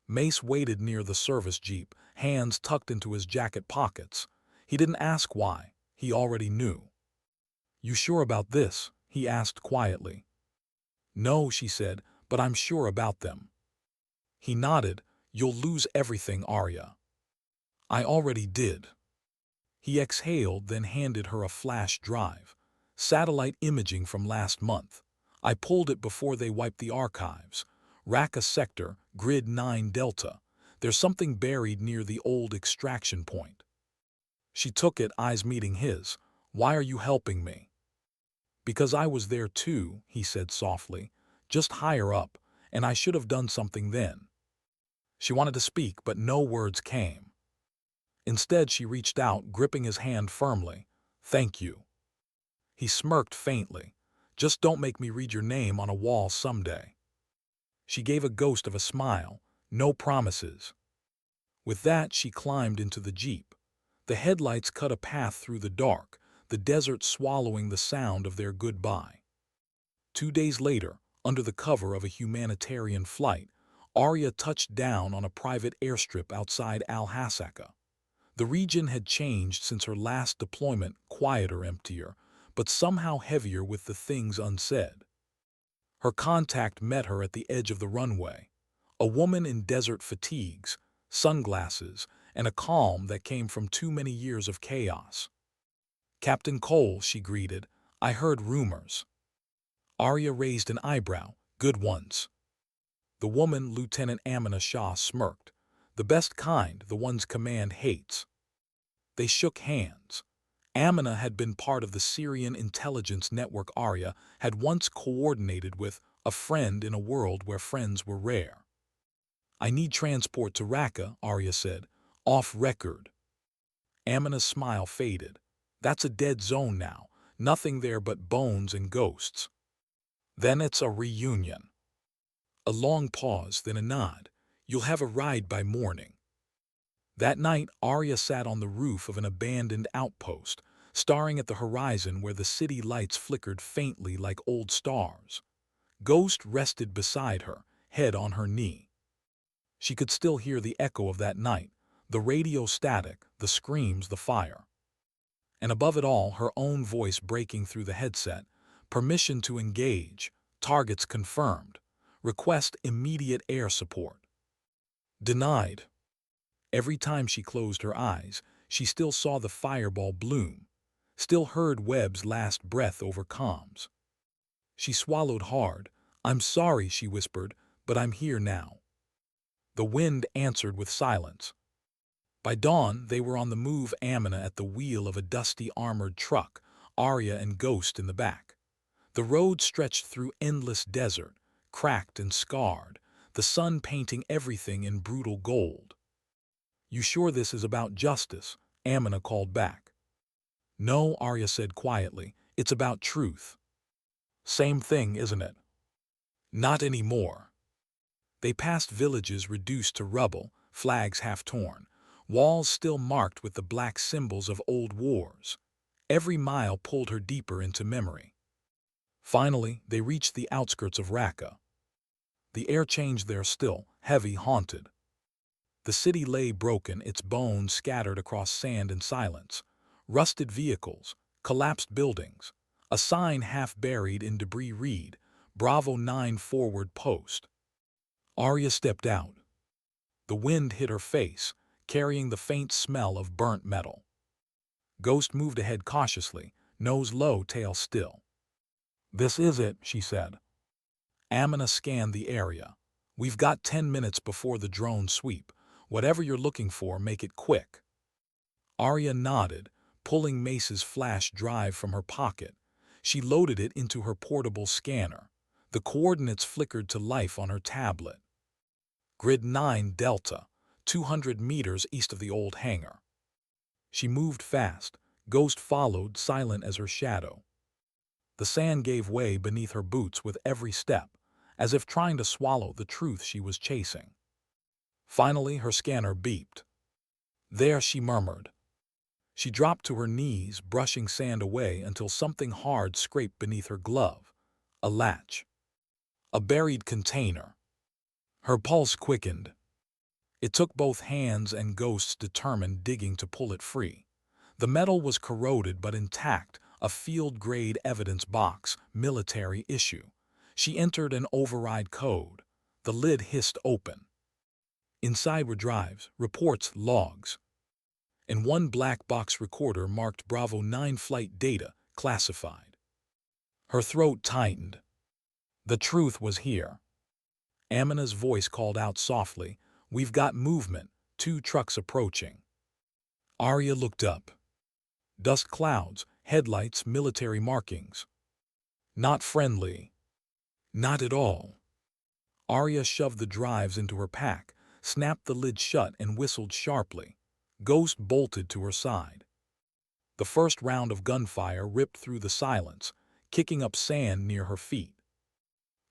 Speaker 1: Mace waited near the service jeep, hands tucked into his jacket pockets. He didn't ask why. He already knew. "You sure about this?" he asked quietly. "No," she said, "but I'm sure about them." He nodded. "You'll lose everything, Arya." "I already did." He exhaled, then handed her a flash drive. "Satellite imaging from last month. I pulled it before they wiped the archives. Raqqa sector, grid 9 Delta. There's something buried near the old extraction point." She took it, eyes meeting his. "Why are you helping me?" "Because I was there too," he said softly. "Just higher up, and I should have done something then." She wanted to speak, but no words came. Instead, she reached out, gripping his hand firmly. "Thank you." He smirked faintly. "Just don't make me read your name on a wall someday." She gave a ghost of a smile. "No promises." With that, she climbed into the jeep. The headlights cut a path through the dark, the desert swallowing the sound of their goodbye. 2 days later, under the cover of a humanitarian flight, Arya touched down on a private airstrip outside Al-Hasaka. The region had changed since her last deployment, quieter, emptier, but somehow heavier with the things unsaid. Her contact met her at the edge of the runway, a woman in desert fatigues, sunglasses, and a calm that came from too many years of chaos. "Captain Cole," she greeted, "I heard rumors." Arya raised an eyebrow. "Good ones." The woman, Lieutenant Amina Shah, smirked. "The best kind, the ones command hates." They shook hands. Amina had been part of the Syrian intelligence network Arya had once coordinated with, a friend in a world where friends were rare. "I need transport to Raqqa," Arya said, "off record." Amina's smile faded. "That's a dead zone now. Nothing there but bones and ghosts." "Then it's a reunion." A long pause, then a nod. "You'll have a ride by morning." That night, Arya sat on the roof of an abandoned outpost, staring at the horizon where the city lights flickered faintly like old stars. Ghost rested beside her, head on her knee. She could still hear the echo of that night, the radio static, the screams, the fire. And above it all, her own voice breaking through the headset. "Permission to engage. Targets confirmed. Request immediate air support." "Denied." Every time she closed her eyes, she still saw the fireball bloom, still heard Webb's last breath over comms. She swallowed hard. "I'm sorry," she whispered, "but I'm here now." The wind answered with silence. By dawn, they were on the move, Amina at the wheel of a dusty armored truck, Arya and Ghost in the back. The road stretched through endless desert, cracked and scarred, the sun painting everything in brutal gold. "You sure this is about justice?" Amina called back. "No," Arya said quietly, "it's about truth." "Same thing, isn't it?" "Not anymore." They passed villages reduced to rubble, flags half torn, walls still marked with the black symbols of old wars. Every mile pulled her deeper into memory. Finally, they reached the outskirts of Raqqa. The air changed there still, heavy, haunted. The city lay broken, its bones scattered across sand and silence. Rusted vehicles, collapsed buildings, a sign half buried in debris read, "Bravo 9 forward post." Arya stepped out. The wind hit her face, carrying the faint smell of burnt metal. Ghost moved ahead cautiously, nose low, tail still. "This is it," she said. Amina scanned the area. "We've got 10 minutes before the drones sweep. Whatever you're looking for, make it quick." Arya nodded, pulling Mace's flash drive from her pocket. She loaded it into her portable scanner. The coordinates flickered to life on her tablet. Grid 9 Delta, 200 meters east of the old hangar. She moved fast. Ghost followed, silent as her shadow. The sand gave way beneath her boots with every step, as if trying to swallow the truth she was chasing. Finally, her scanner beeped. "There," she murmured. She dropped to her knees, brushing sand away until something hard scraped beneath her glove. A latch. A buried container. Her pulse quickened. It took both hands and Ghost's determined digging to pull it free. The metal was corroded but intact, a field-grade evidence box, military issue. She entered an override code. The lid hissed open. Inside were drives, reports, logs. And one black box recorder marked Bravo 9 flight data, classified. Her throat tightened. The truth was here. Amina's voice called out softly, "We've got movement, 2 trucks approaching." Arya looked up. Dust clouds, headlights, military markings. Not friendly. Not at all. Arya shoved the drives into her pack, snapped the lid shut and whistled sharply. Ghost bolted to her side. The first round of gunfire ripped through the silence, kicking up sand near her feet.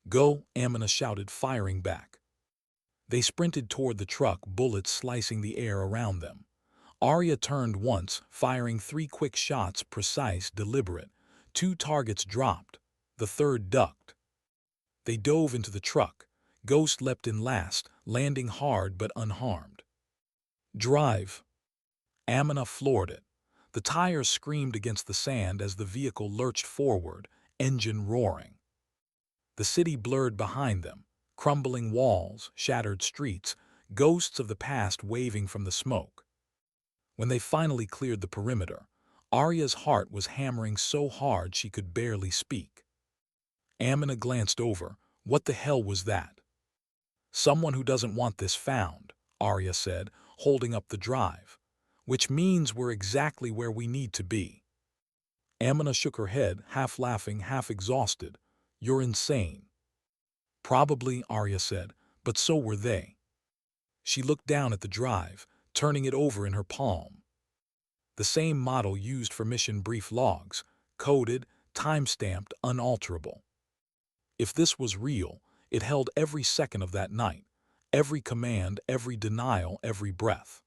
Speaker 1: "Go," Amina shouted, firing back. They sprinted toward the truck, bullets slicing the air around them. Arya turned once, firing 3 quick shots, precise, deliberate. 2 targets dropped. The third ducked. They dove into the truck. Ghost leapt in last, landing hard but unharmed. "Drive." Amina floored it. The tires screamed against the sand as the vehicle lurched forward, engine roaring. The city blurred behind them, crumbling walls, shattered streets, ghosts of the past waving from the smoke. When they finally cleared the perimeter, Arya's heart was hammering so hard she could barely speak. Amina glanced over. "What the hell was that?" "Someone who doesn't want this found," Arya said, holding up the drive. "Which means we're exactly where we need to be." Amina shook her head, half laughing, half exhausted. You're insane. Probably, Arya said, but so were they. She looked down at the drive, turning it over in her palm. The same model used for mission brief logs, coded, time-stamped, unalterable. If this was real, it held every second of that night, every command, every denial, every breath.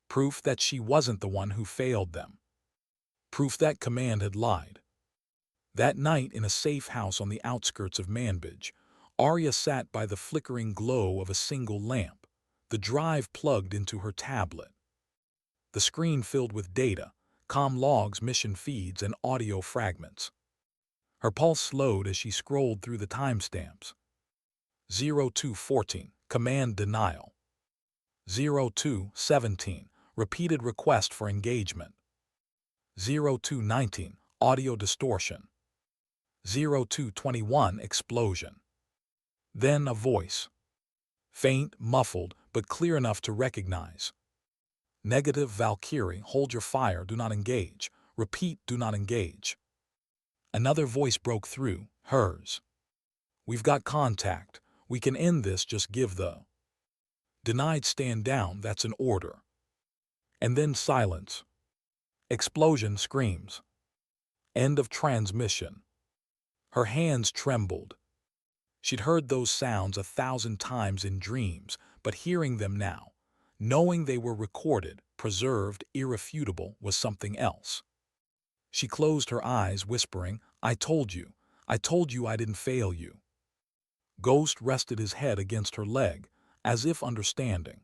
Speaker 1: Proof that she wasn't the one who failed them. Proof that command had lied. That night in a safe house on the outskirts of Manbij, Arya sat by the flickering glow of a single lamp, the drive plugged into her tablet. The screen filled with data, comm logs, mission feeds, and audio fragments. Her pulse slowed as she scrolled through the timestamps. 0214, command denial. 0217, repeated request for engagement. 0219, audio distortion. 0221, explosion. Then a voice. Faint, muffled, but clear enough to recognize. Negative, Valkyrie, hold your fire, do not engage. Repeat, do not engage. Another voice broke through, hers. We've got contact. We can end this, just give the... Denied, stand down, that's an order. And then silence. Explosion, screams. End of transmission. Her hands trembled. She'd heard those sounds 1,000 times in dreams, but hearing them now, knowing they were recorded, preserved, irrefutable, was something else. She closed her eyes, whispering, I told you I didn't fail you. Ghost rested his head against her leg, as if understanding.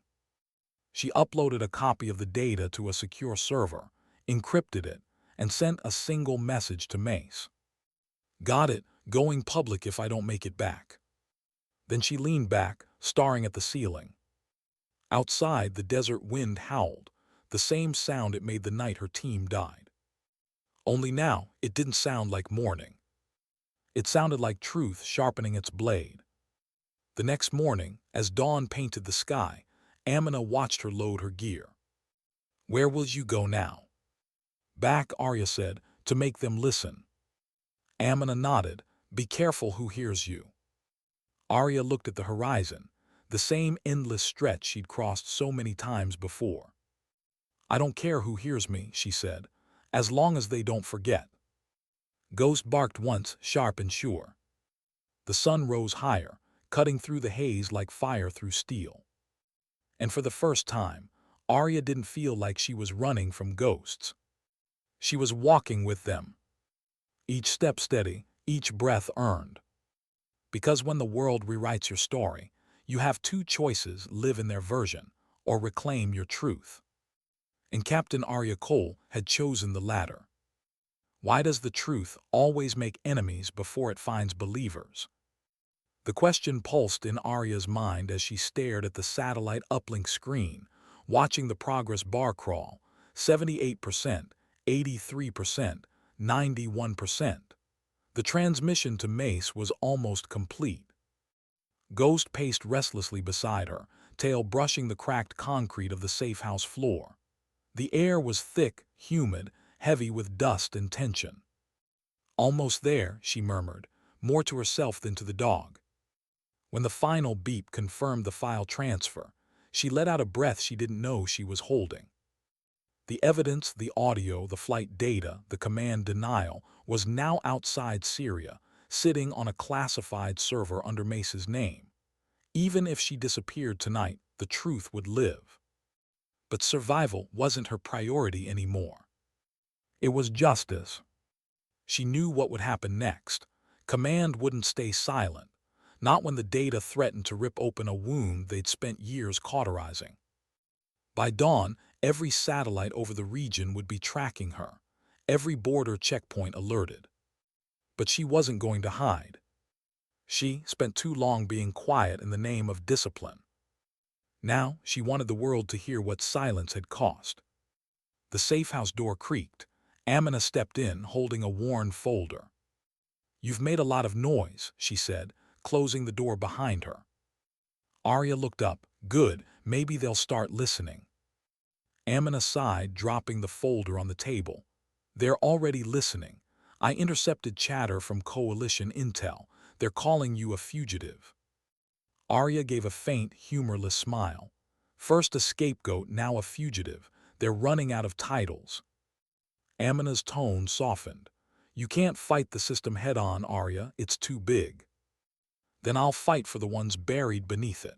Speaker 1: She uploaded a copy of the data to a secure server, encrypted it, and sent a single message to Mace. Got it, going public if I don't make it back. Then she leaned back, staring at the ceiling. Outside, the desert wind howled, the same sound it made the night her team died. Only now, it didn't sound like mourning. It sounded like truth sharpening its blade. The next morning, as dawn painted the sky, Amina watched her load her gear. Where will you go now? Back, Arya said, to make them listen. Amina nodded. Be careful who hears you. Arya looked at the horizon, the same endless stretch she'd crossed so many times before. I don't care who hears me, she said, as long as they don't forget. Ghost barked once, sharp and sure. The sun rose higher, cutting through the haze like fire through steel. And for the first time, Arya didn't feel like she was running from ghosts. She was walking with them. Each step steady, each breath earned. Because when the world rewrites your story, you have two choices: live in their version, or reclaim your truth. And Captain Arya Cole had chosen the latter. Why does the truth always make enemies before it finds believers? The question pulsed in Arya's mind as she stared at the satellite uplink screen, watching the progress bar crawl, 78%, 83%, 91%. The transmission to Mace was almost complete. Ghost paced restlessly beside her, tail brushing the cracked concrete of the safe house floor. The air was thick, humid, heavy with dust and tension. Almost there, she murmured, more to herself than to the dog. When the final beep confirmed the file transfer, she let out a breath she didn't know she was holding. The evidence, the audio, the flight data, the command denial was now outside Syria, sitting on a classified server under Mace's name. Even if she disappeared tonight, the truth would live. But survival wasn't her priority anymore. It was justice. She knew what would happen next. Command wouldn't stay silent, not when the data threatened to rip open a wound they'd spent years cauterizing. By dawn, every satellite over the region would be tracking her, every border checkpoint alerted. But she wasn't going to hide. She spent too long being quiet in the name of discipline. Now she wanted the world to hear what silence had cost. The safe house door creaked. Amina stepped in, holding a worn folder. You've made a lot of noise, she said, closing the door behind her. Arya looked up. Good, maybe they'll start listening. Amina sighed, dropping the folder on the table. They're already listening. I intercepted chatter from coalition intel. They're calling you a fugitive. Arya gave a faint, humorless smile. First a scapegoat, now a fugitive. They're running out of titles. Amina's tone softened. You can't fight the system head-on, Arya. It's too big. Then I'll fight for the ones buried beneath it.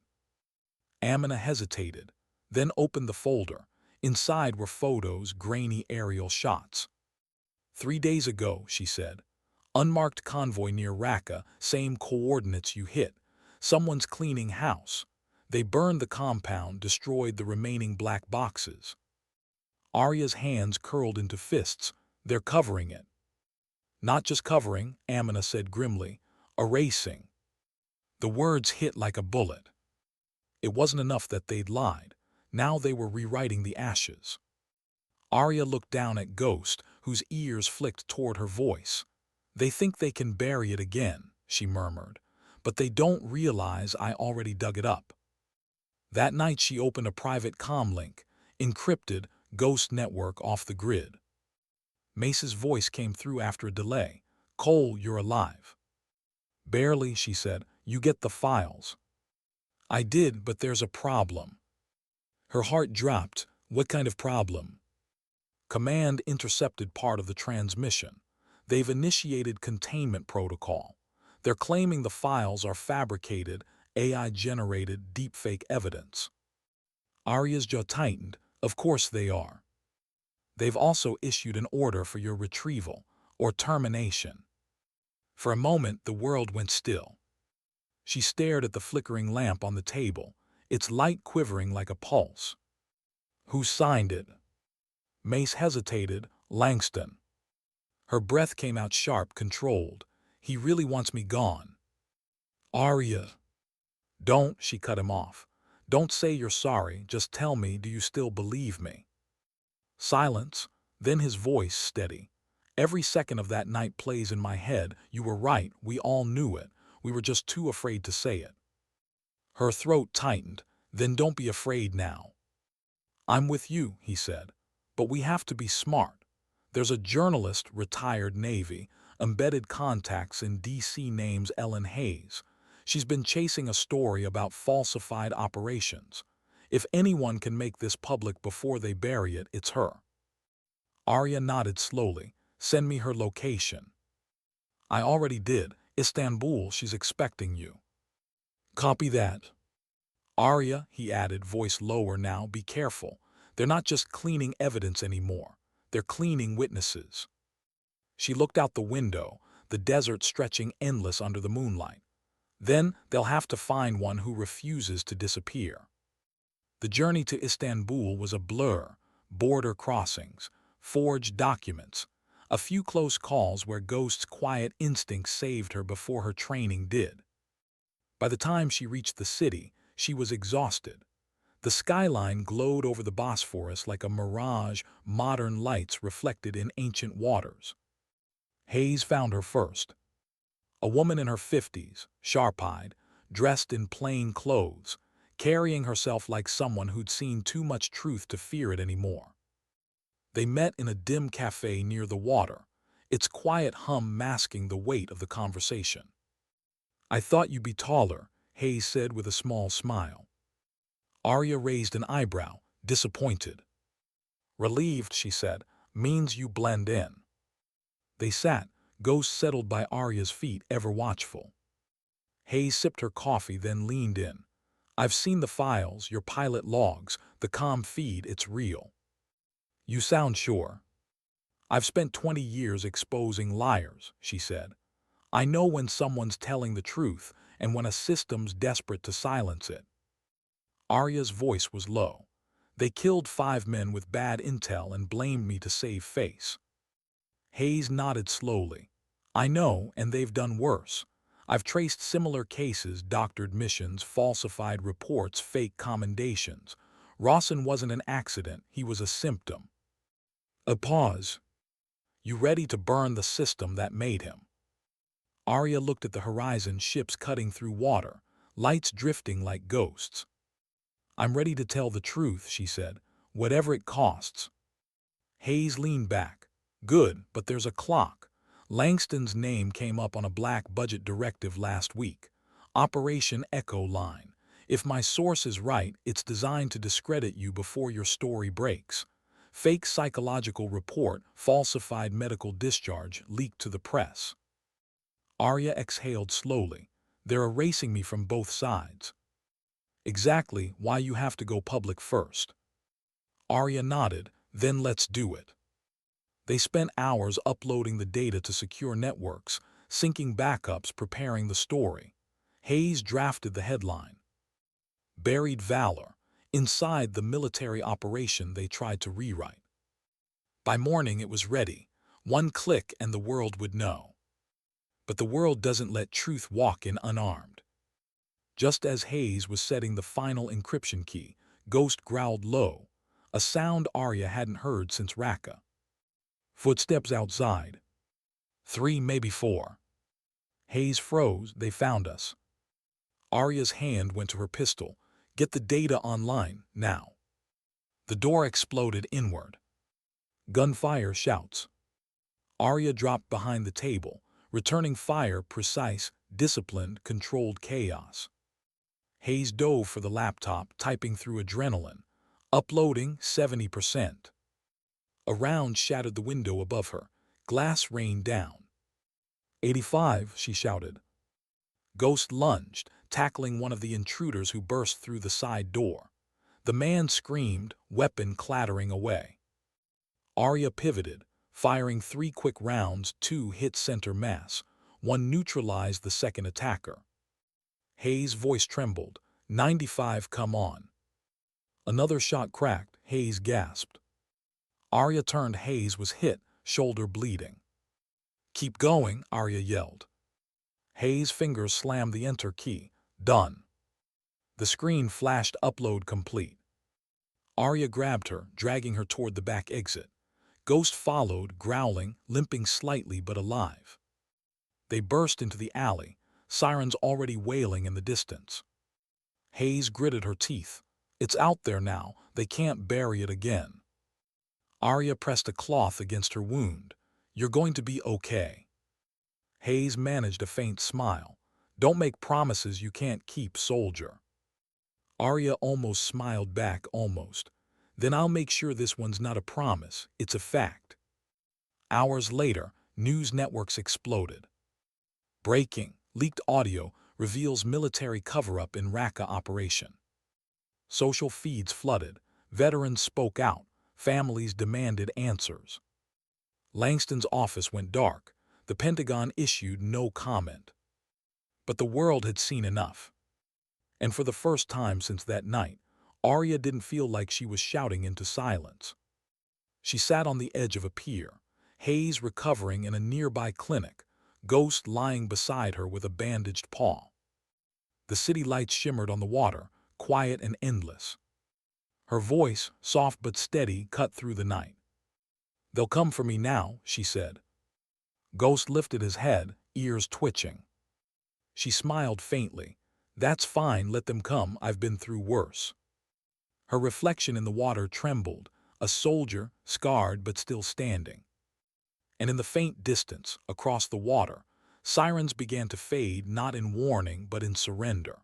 Speaker 1: Amina hesitated, then opened the folder. Inside were photos, grainy aerial shots. 3 days ago, she said. Unmarked convoy near Raqqa, same coordinates you hit. Someone's cleaning house. They burned the compound, destroyed the remaining black boxes. Arya's hands curled into fists. They're covering it. Not just covering, Amina said grimly. Erasing. The words hit like a bullet. It wasn't enough that they'd lied. Now they were rewriting the ashes. Arya looked down at Ghost, whose ears flicked toward her voice. They think they can bury it again, she murmured, but they don't realize I already dug it up. That night she opened a private comm link, encrypted, Ghost network off the grid. Mace's voice came through after a delay. Cole, you're alive. Barely, she said. You get the files. I did, but there's a problem. Her heart dropped. What kind of problem? Command intercepted part of the transmission. They've initiated containment protocol. They're claiming the files are fabricated, AI-generated deepfake evidence. Arya's jaw tightened. Of course they are. They've also issued an order for your retrieval, or termination. For a moment, the world went still. She stared at the flickering lamp on the table, its light quivering like a pulse. Who signed it? Mace hesitated. Langston. Her breath came out sharp, controlled. He really wants me gone. Arya. Don't, she cut him off. Don't say you're sorry, just tell me, do you still believe me? Silence, then his voice steady. Every second of that night plays in my head. You were right, we all knew it. We were just too afraid to say it. Her throat tightened. Then don't be afraid now. I'm with you, he said. But we have to be smart. There's a journalist, retired Navy, embedded contacts in D.C. names Ellen Hayes. She's been chasing a story about falsified operations. If anyone can make this public before they bury it, it's her. Arya nodded slowly. Send me her location. I already did. Istanbul, she's expecting you. Copy that. Arya, he added, voice lower now, be careful. They're not just cleaning evidence anymore. They're cleaning witnesses. She looked out the window, the desert stretching endless under the moonlight. Then they'll have to find one who refuses to disappear. The journey to Istanbul was a blur, border crossings, forged documents, a few close calls where Ghost's quiet instincts saved her before her training did. By the time she reached the city, she was exhausted. The skyline glowed over the Bosphorus like a mirage, modern lights reflected in ancient waters. Hayes found her first. A woman in her 50s, sharp-eyed, dressed in plain clothes, carrying herself like someone who'd seen too much truth to fear it anymore. They met in a dim cafe near the water, its quiet hum masking the weight of the conversation. I thought you'd be taller, Hayes said with a small smile. Arya raised an eyebrow, disappointed. Relieved, she said, means you blend in. They sat, Ghost settled by Arya's feet, ever watchful. Hayes sipped her coffee, then leaned in. I've seen the files, your pilot logs, the comm feed, it's real. You sound sure. I've spent 20 years exposing liars, she said. I know when someone's telling the truth and when a system's desperate to silence it. Arya's voice was low. They killed 5 men with bad intel and blamed me to save face. Hayes nodded slowly. I know, and they've done worse. I've traced similar cases, doctored missions, falsified reports, fake commendations. Rawson wasn't an accident, he was a symptom. A pause. You ready to burn the system that made him? Arya looked at the horizon, ships cutting through water, lights drifting like ghosts. I'm ready to tell the truth, she said, whatever it costs. Hayes leaned back. Good, but there's a clock. Langston's name came up on a black budget directive last week. Operation Echo Line. If my source is right, it's designed to discredit you before your story breaks. Fake psychological report, falsified medical discharge leaked to the press. Arya exhaled slowly. They're erasing me from both sides. Exactly why you have to go public first. Arya nodded. Then let's do it. They spent hours uploading the data to secure networks, syncing backups, preparing the story. Hayes drafted the headline. Buried Valor. Inside the military operation they tried to rewrite. By morning it was ready. One click and the world would know. But the world doesn't let truth walk in unarmed. Just as Hayes was setting the final encryption key, Ghost growled low, a sound Arya hadn't heard since Raqqa. Footsteps outside. 3, maybe 4. Hayes froze. They found us. Arya's hand went to her pistol. Get the data online, now. The door exploded inward. Gunfire shouts. Arya dropped behind the table, returning fire precise, disciplined, controlled chaos. Hayes dove for the laptop, typing through adrenaline. Uploading 70%. A round shattered the window above her. Glass rained down. 85, she shouted. Ghost lunged, tackling one of the intruders who burst through the side door. The man screamed, weapon clattering away. Arya pivoted, firing 3 quick rounds. 2 hit center mass. 1 neutralized the second attacker. Hayes' voice trembled. 95, come on. Another shot cracked. Hayes gasped. Arya turned. Hayes was hit, shoulder bleeding. Keep going, Arya yelled. Hayes' fingers slammed the enter key. Done. The screen flashed upload complete. Arya grabbed her, dragging her toward the back exit. Ghost followed, growling, limping slightly but alive. They burst into the alley, sirens already wailing in the distance. Hayes gritted her teeth. It's out there now. They can't bury it again. Arya pressed a cloth against her wound. You're going to be okay. Hayes managed a faint smile. Don't make promises you can't keep, soldier. Arya almost smiled back, almost. Then I'll make sure this one's not a promise, it's a fact. Hours later, news networks exploded. Breaking, leaked audio reveals military cover-up in Raqqa operation. Social feeds flooded. Veterans spoke out. Families demanded answers. Langston's office went dark. The Pentagon issued no comment. But the world had seen enough. And for the first time since that night, Arya didn't feel like she was shouting into silence. She sat on the edge of a pier, Hayes recovering in a nearby clinic, Ghost lying beside her with a bandaged paw. The city lights shimmered on the water, quiet and endless. Her voice, soft but steady, cut through the night. They'll come for me now, she said. Ghost lifted his head, ears twitching. She smiled faintly. That's fine, let them come, I've been through worse. Her reflection in the water trembled, a soldier, scarred but still standing. And in the faint distance, across the water, sirens began to fade, not in warning but in surrender.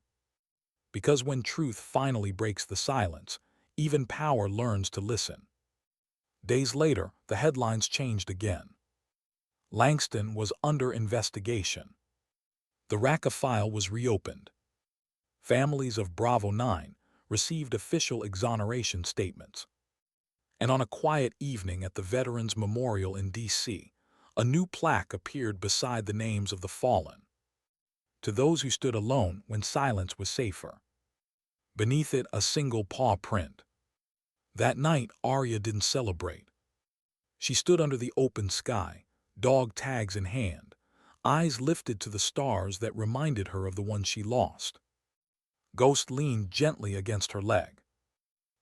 Speaker 1: Because when truth finally breaks the silence, even power learns to listen. Days later, the headlines changed again. Langston was under investigation. The Raqqa file was reopened. Families of Bravo 9 received official exoneration statements. And on a quiet evening at the Veterans Memorial in D.C., a new plaque appeared beside the names of the fallen. To those who stood alone when silence was safer. Beneath it, a single paw print. That night, Arya didn't celebrate. She stood under the open sky, dog tags in hand, eyes lifted to the stars that reminded her of the one she lost. Ghost leaned gently against her leg.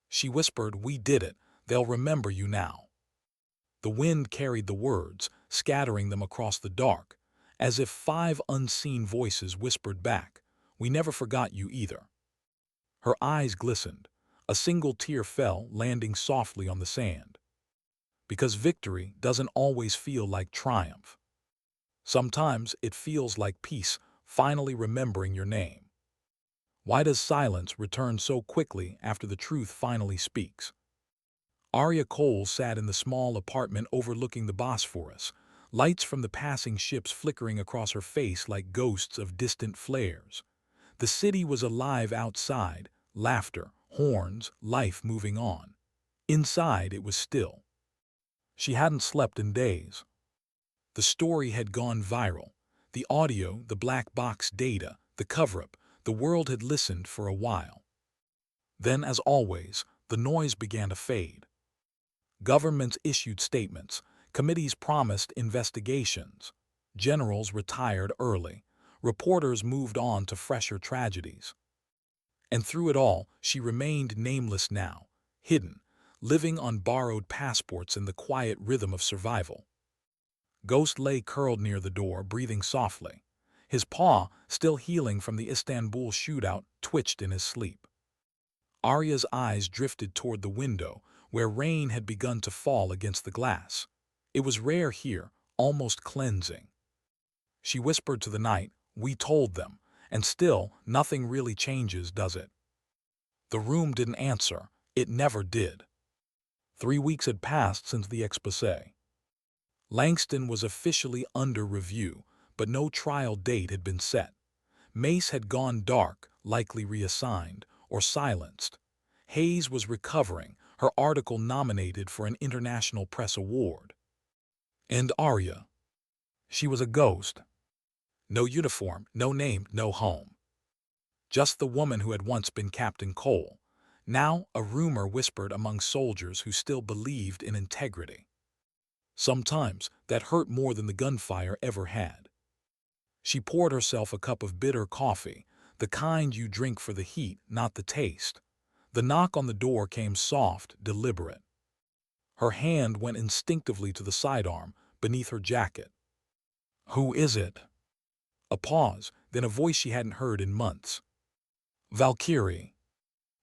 Speaker 1: She whispered, "We did it. They'll remember you now." The wind carried the words, scattering them across the dark, as if 5 unseen voices whispered back, "We never forgot you either." Her eyes glistened. A single tear fell, landing softly on the sand. Because victory doesn't always feel like triumph. Sometimes it feels like peace, finally remembering your name. Why does silence return so quickly after the truth finally speaks? Arya Cole sat in the small apartment overlooking the Bosphorus, lights from the passing ships flickering across her face like ghosts of distant flares. The city was alive outside, laughter, horns, life moving on. Inside it was still. She hadn't slept in days. The story had gone viral. The audio, the black box data, the cover-up, the world had listened for a while. Then, as always, the noise began to fade. Governments issued statements, committees promised investigations, generals retired early, reporters moved on to fresher tragedies. And through it all, she remained nameless now, hidden, living on borrowed passports in the quiet rhythm of survival. Ghost lay curled near the door, breathing softly. His paw, still healing from the Istanbul shootout, twitched in his sleep. Arya's eyes drifted toward the window, where rain had begun to fall against the glass. It was rare here, almost cleansing. She whispered to the night, "We told them," and still, nothing really changes, does it? The room didn't answer. It never did. 3 weeks had passed since the exposé. Langston was officially under review, but no trial date had been set. Mace had gone dark, likely reassigned, or silenced. Hayes was recovering, her article nominated for an international press award. And Arya? She was a ghost. No uniform, no name, no home. Just the woman who had once been Captain Cole. Now a rumor whispered among soldiers who still believed in integrity. Sometimes that hurt more than the gunfire ever had. She poured herself a cup of bitter coffee, the kind you drink for the heat, not the taste. The knock on the door came soft, deliberate. Her hand went instinctively to the sidearm, beneath her jacket. "Who is it?" A pause, then a voice she hadn't heard in months. "Valkyrie."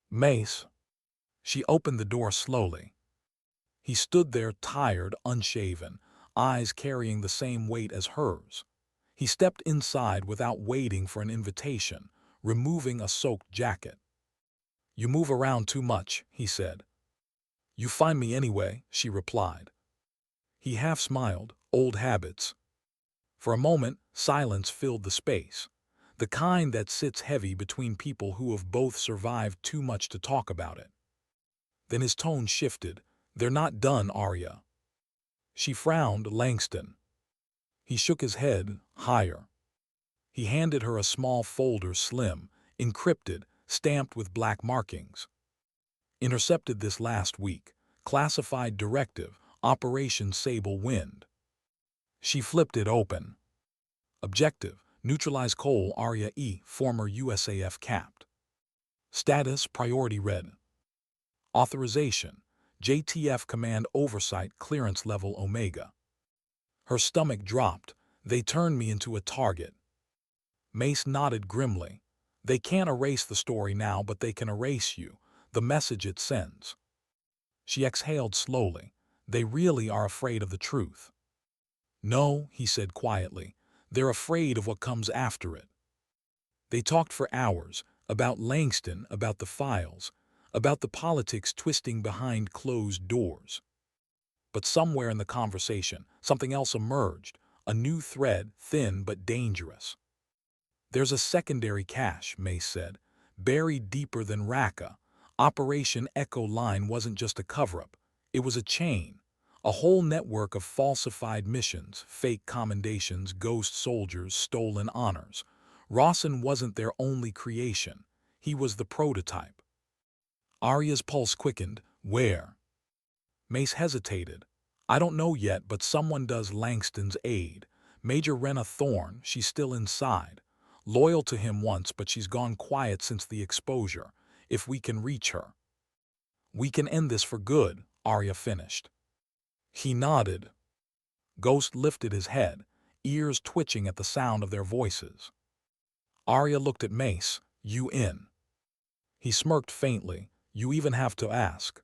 Speaker 1: "Mace." She opened the door slowly. He stood there, tired, unshaven, eyes carrying the same weight as hers. He stepped inside without waiting for an invitation, removing a soaked jacket. "You move around too much," he said. "You find me anyway," she replied. He half smiled, old habits. For a moment, silence filled the space, the kind that sits heavy between people who have both survived too much to talk about it. Then his tone shifted. "They're not done, Arya." She frowned. "Langston." He shook his head, higher. He handed her a small folder, slim, encrypted, stamped with black markings. "Intercepted this last week. Classified directive, Operation Sable Wind." She flipped it open. Objective: neutralize Cole Arya E., former USAF capt. Status: priority red. Authorization: JTF Command Oversight Clearance Level Omega. Her stomach dropped. "They turned me into a target." Mace nodded grimly. "They can't erase the story now, but they can erase you, the message it sends." She exhaled slowly. "They really are afraid of the truth." "No," he said quietly. "They're afraid of what comes after it." They talked for hours, about Langston, about the files, about the politics twisting behind closed doors. But somewhere in the conversation, something else emerged, a new thread, thin but dangerous. "There's a secondary cache," Mace said, "buried deeper than Raqqa. Operation Echo Line wasn't just a cover-up. It was a chain, a whole network of falsified missions, fake commendations, ghost soldiers, stolen honors. Rawson wasn't their only creation. He was the prototype." Arya's pulse quickened. "Where?" Mace hesitated. "I don't know yet, but someone does Langston's aid. Major Rena Thorne, she's still inside. Loyal to him once, but she's gone quiet since the exposure. If we can reach her." "We can end this for good," Arya finished. He nodded. Ghost lifted his head, ears twitching at the sound of their voices. Arya looked at Mace. "You in?" He smirked faintly. "You even have to ask."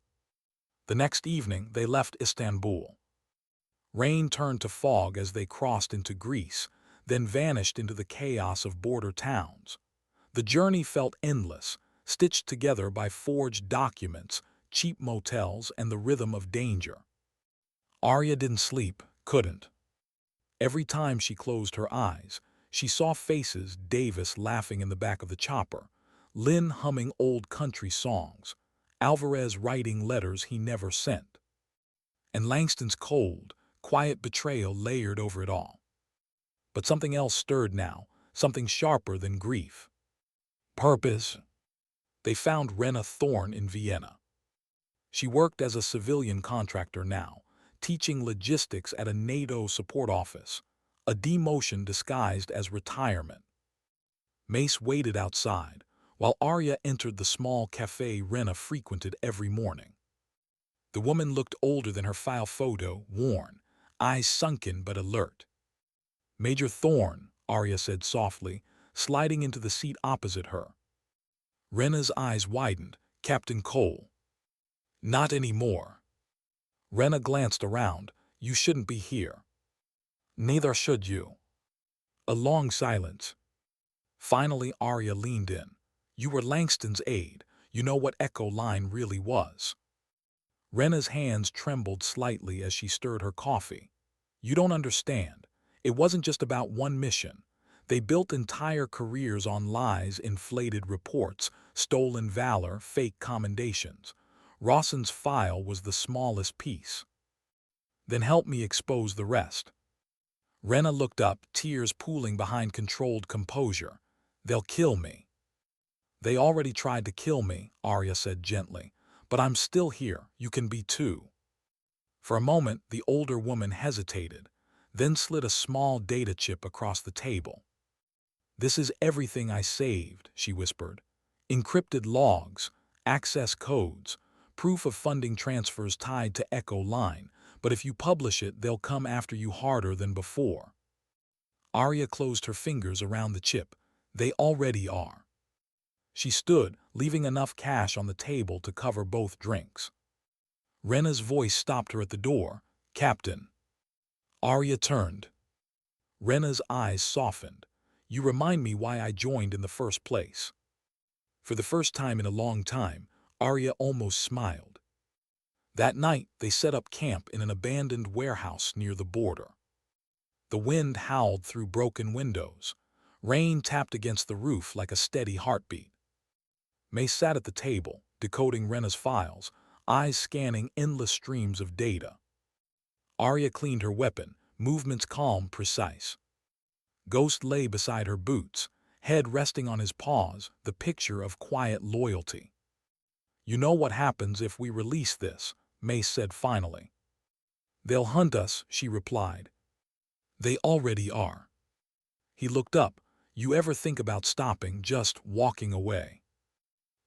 Speaker 1: The next evening, they left Istanbul. Rain turned to fog as they crossed into Greece, then vanished into the chaos of border towns. The journey felt endless, stitched together by forged documents, cheap motels, and the rhythm of danger. Arya didn't sleep, couldn't. Every time she closed her eyes, she saw faces: Davis laughing in the back of the chopper, Lynn humming old country songs, Alvarez writing letters he never sent, and Langston's cold, quiet betrayal layered over it all. But something else stirred now, something sharper than grief. Purpose. They found Rena Thorne in Vienna. She worked as a civilian contractor now, teaching logistics at a NATO support office, a demotion disguised as retirement. Mace waited outside, while Arya entered the small cafe Rena frequented every morning. The woman looked older than her file photo, worn, eyes sunken but alert. "Major Thorne," Arya said softly, sliding into the seat opposite her. Rena's eyes widened. "Captain Cole." "Not anymore." Rena glanced around. "You shouldn't be here." "Neither should you." A long silence. Finally, Arya leaned in. "You were Langston's aide. You know what Echo Line really was." Rena's hands trembled slightly as she stirred her coffee. "You don't understand. It wasn't just about one mission. They built entire careers on lies, inflated reports, stolen valor, fake commendations. Rawson's file was the smallest piece." "Then help me expose the rest." Rena looked up, tears pooling behind controlled composure. "They'll kill me." "They already tried to kill me," Arya said gently. "But I'm still here. You can be too." For a moment, the older woman hesitated, then slid a small data chip across the table. "This is everything I saved," she whispered. "Encrypted logs, access codes, proof of funding transfers tied to Echo Line, but if you publish it, they'll come after you harder than before." Arya closed her fingers around the chip. "They already are." She stood, leaving enough cash on the table to cover both drinks. Rena's voice stopped her at the door. "Captain." Arya turned. Rena's eyes softened. "You remind me why I joined in the first place." For the first time in a long time, Arya almost smiled. That night, they set up camp in an abandoned warehouse near the border. The wind howled through broken windows. Rain tapped against the roof like a steady heartbeat. May sat at the table, decoding Rena's files, eyes scanning endless streams of data. Arya cleaned her weapon, movements calm, precise. Ghost lay beside her boots, head resting on his paws, the picture of quiet loyalty. "You know what happens if we release this," Mace said finally. "They'll hunt us," she replied. "They already are." He looked up. "You ever think about stopping, just walking away?"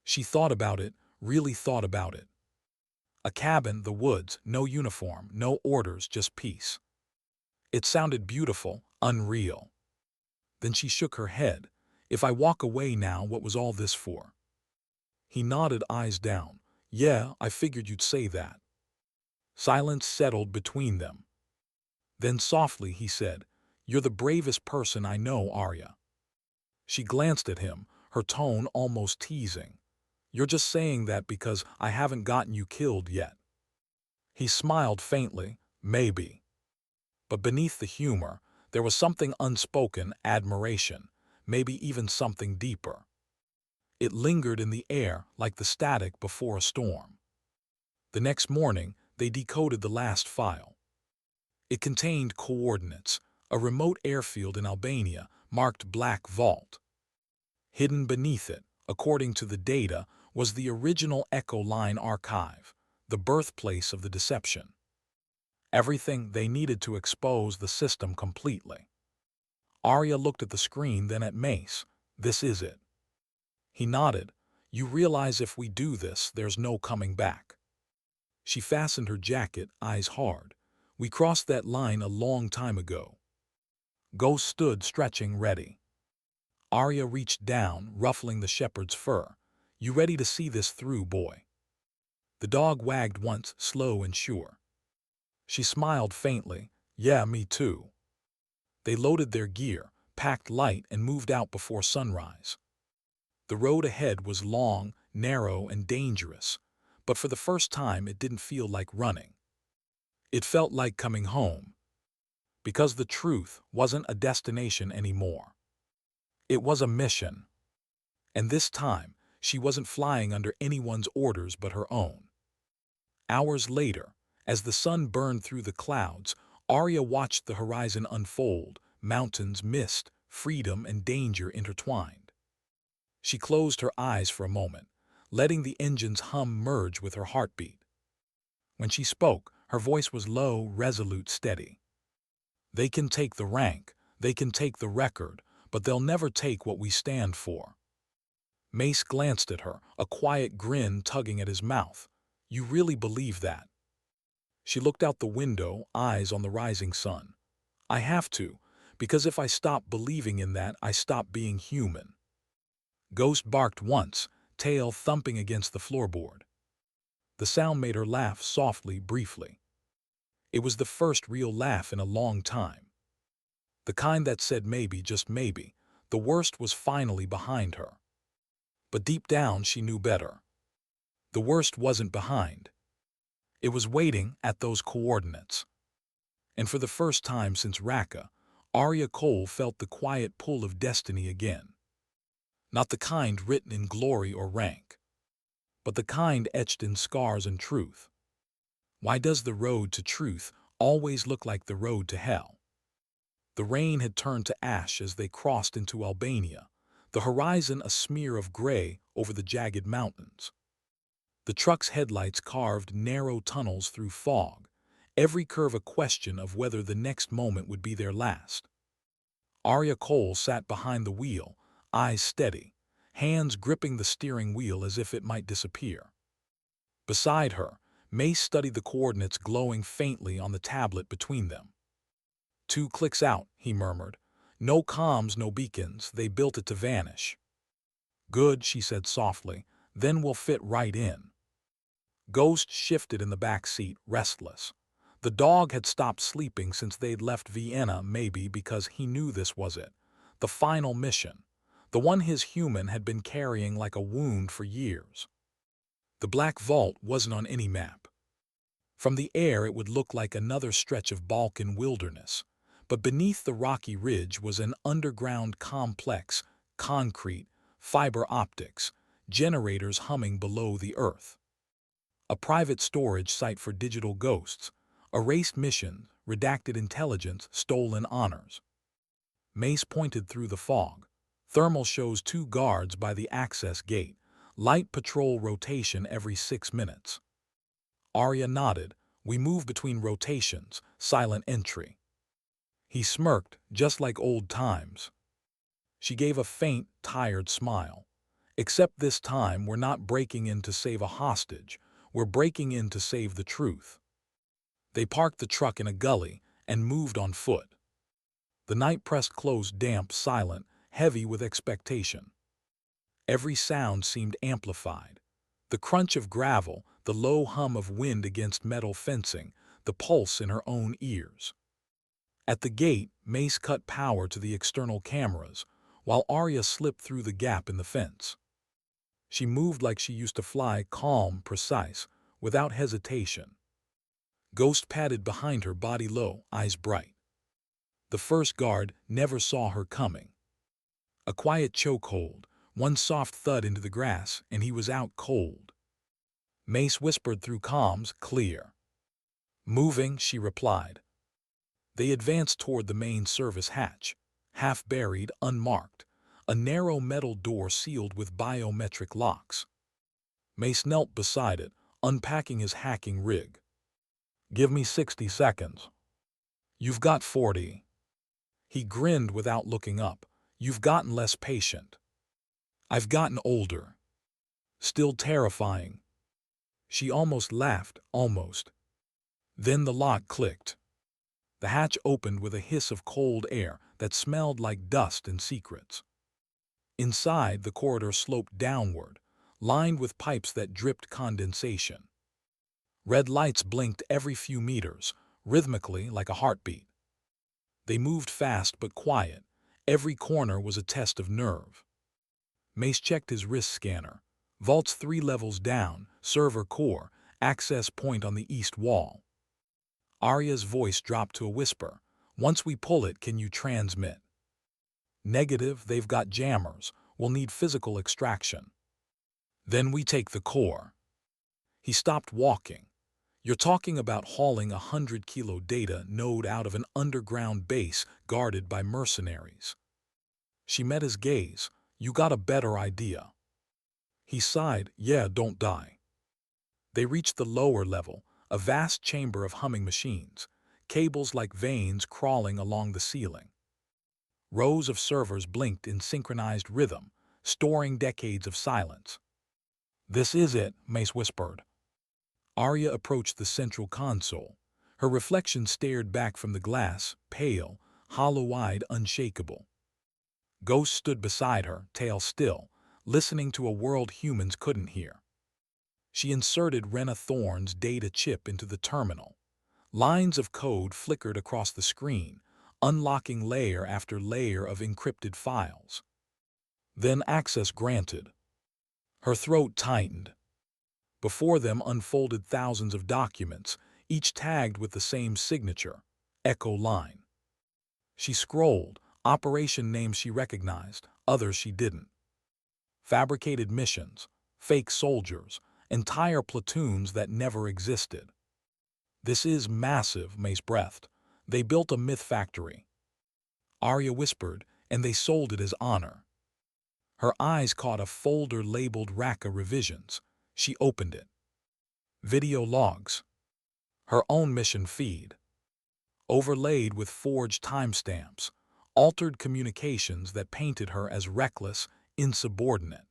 Speaker 1: She thought about it, really thought about it. A cabin, the woods, no uniform, no orders, just peace. It sounded beautiful, unreal. Then she shook her head. "If I walk away now, what was all this for?" He nodded, eyes down. "Yeah, I figured you'd say that." Silence settled between them. Then softly he said, "You're the bravest person I know, Arya." She glanced at him, her tone almost teasing. "You're just saying that because I haven't gotten you killed yet." He smiled faintly. "Maybe." But beneath the humor, there was something unspoken, admiration, maybe even something deeper. It lingered in the air like the static before a storm. The next morning, they decoded the last file. It contained coordinates, a remote airfield in Albania, marked Black Vault. Hidden beneath it, according to the data, was the original Echo Line archive, the birthplace of the deception. Everything they needed to expose the system completely. Arya looked at the screen, then at Mace. "This is it." He nodded. "You realize if we do this, there's no coming back." She fastened her jacket, eyes hard. "We crossed that line a long time ago." Ghost stood stretching, ready. Arya reached down, ruffling the shepherd's fur. "You ready to see this through, boy?" The dog wagged once, slow and sure. She smiled faintly. Yeah, me too. They loaded their gear, packed light, and moved out before sunrise. The road ahead was long, narrow, and dangerous, but for the first time it didn't feel like running. It felt like coming home, because the truth wasn't a destination anymore. It was a mission. And this time, she wasn't flying under anyone's orders but her own. Hours later, as the sun burned through the clouds, Arya watched the horizon unfold, mountains, mist, freedom, and danger intertwined. She closed her eyes for a moment, letting the engine's hum merge with her heartbeat. When she spoke, her voice was low, resolute, steady. They can take the rank, they can take the record, but they'll never take what we stand for. Mace glanced at her, a quiet grin tugging at his mouth. You really believe that? She looked out the window, eyes on the rising sun. I have to, because if I stop believing in that, I stop being human. Ghost barked once, tail thumping against the floorboard. The sound made her laugh softly, briefly. It was the first real laugh in a long time. The kind that said maybe, just maybe, the worst was finally behind her. But deep down she knew better. The worst wasn't behind. It was waiting at those coordinates. And for the first time since Raqqa, Arya Cole felt the quiet pull of destiny again. Not the kind written in glory or rank, but the kind etched in scars and truth. Why does the road to truth always look like the road to hell? The rain had turned to ash as they crossed into Albania, the horizon a smear of gray over the jagged mountains. The truck's headlights carved narrow tunnels through fog, every curve a question of whether the next moment would be their last. Arya Cole sat behind the wheel, eyes steady, hands gripping the steering wheel as if it might disappear. Beside her, Mace studied the coordinates glowing faintly on the tablet between them. 2 clicks out, he murmured. No comms, no beacons, they built it to vanish. Good, she said softly, then we'll fit right in. Ghost shifted in the back seat, restless. The dog had stopped sleeping since they'd left Vienna, maybe because he knew this was it. The final mission. The one his human had been carrying like a wound for years. The Black Vault wasn't on any map. From the air it would look like another stretch of Balkan wilderness. But beneath the rocky ridge was an underground complex, concrete, fiber optics, generators humming below the earth. A private storage site for digital ghosts, erased missions, redacted intelligence, stolen honors. Mace pointed through the fog. Thermal shows 2 guards by the access gate, light patrol rotation every 6 minutes. Arya nodded. We move between rotations, silent entry. He smirked, just like old times. She gave a faint, tired smile. Except this time we're not breaking in to save a hostage, we're breaking in to save the truth. They parked the truck in a gully and moved on foot. The night pressed close, damp, silent, heavy with expectation. Every sound seemed amplified. The crunch of gravel, the low hum of wind against metal fencing, the pulse in her own ears. At the gate, Mace cut power to the external cameras, while Arya slipped through the gap in the fence. She moved like she used to fly, calm, precise, without hesitation. Ghost padded behind her, body low, eyes bright. The first guard never saw her coming. A quiet chokehold, one soft thud into the grass, and he was out cold. Mace whispered through comms, clear. Moving, she replied. They advanced toward the main service hatch, half buried, unmarked, a narrow metal door sealed with biometric locks. Mace knelt beside it, unpacking his hacking rig. Give me 60 seconds. You've got 40. He grinned without looking up. You've gotten less patient. I've gotten older. Still terrifying. She almost laughed, almost. Then the lock clicked. The hatch opened with a hiss of cold air that smelled like dust and secrets. Inside, the corridor sloped downward, lined with pipes that dripped condensation. Red lights blinked every few meters, rhythmically like a heartbeat. They moved fast but quiet. Every corner was a test of nerve. Mace checked his wrist scanner. Vaults 3 levels down, server core, access point on the east wall. Arya's voice dropped to a whisper. Once we pull it, can you transmit? Negative, they've got jammers. We'll need physical extraction. Then we take the core. He stopped walking. You're talking about hauling 100-kilo data node out of an underground base guarded by mercenaries. She met his gaze. You got a better idea. He sighed. Yeah, don't die. They reached the lower level, a vast chamber of humming machines, cables like veins crawling along the ceiling. Rows of servers blinked in synchronized rhythm, storing decades of silence. This is it, Mace whispered. Arya approached the central console. Her reflection stared back from the glass, pale, hollow-eyed, unshakable. Ghost stood beside her, tail still, listening to a world humans couldn't hear. She inserted Rena Thorne's data chip into the terminal. Lines of code flickered across the screen, unlocking layer after layer of encrypted files. Then access granted. Her throat tightened. Before them unfolded thousands of documents, each tagged with the same signature, Echo Line. She scrolled, operation names she recognized, others she didn't. Fabricated missions, fake soldiers, entire platoons that never existed. This is massive, Mace breathed. They built a myth factory. Arya whispered, and they sold it as honor. Her eyes caught a folder labeled Raqqa Revisions. She opened it. Video logs. Her own mission feed. Overlaid with forged timestamps, altered communications that painted her as reckless, insubordinate.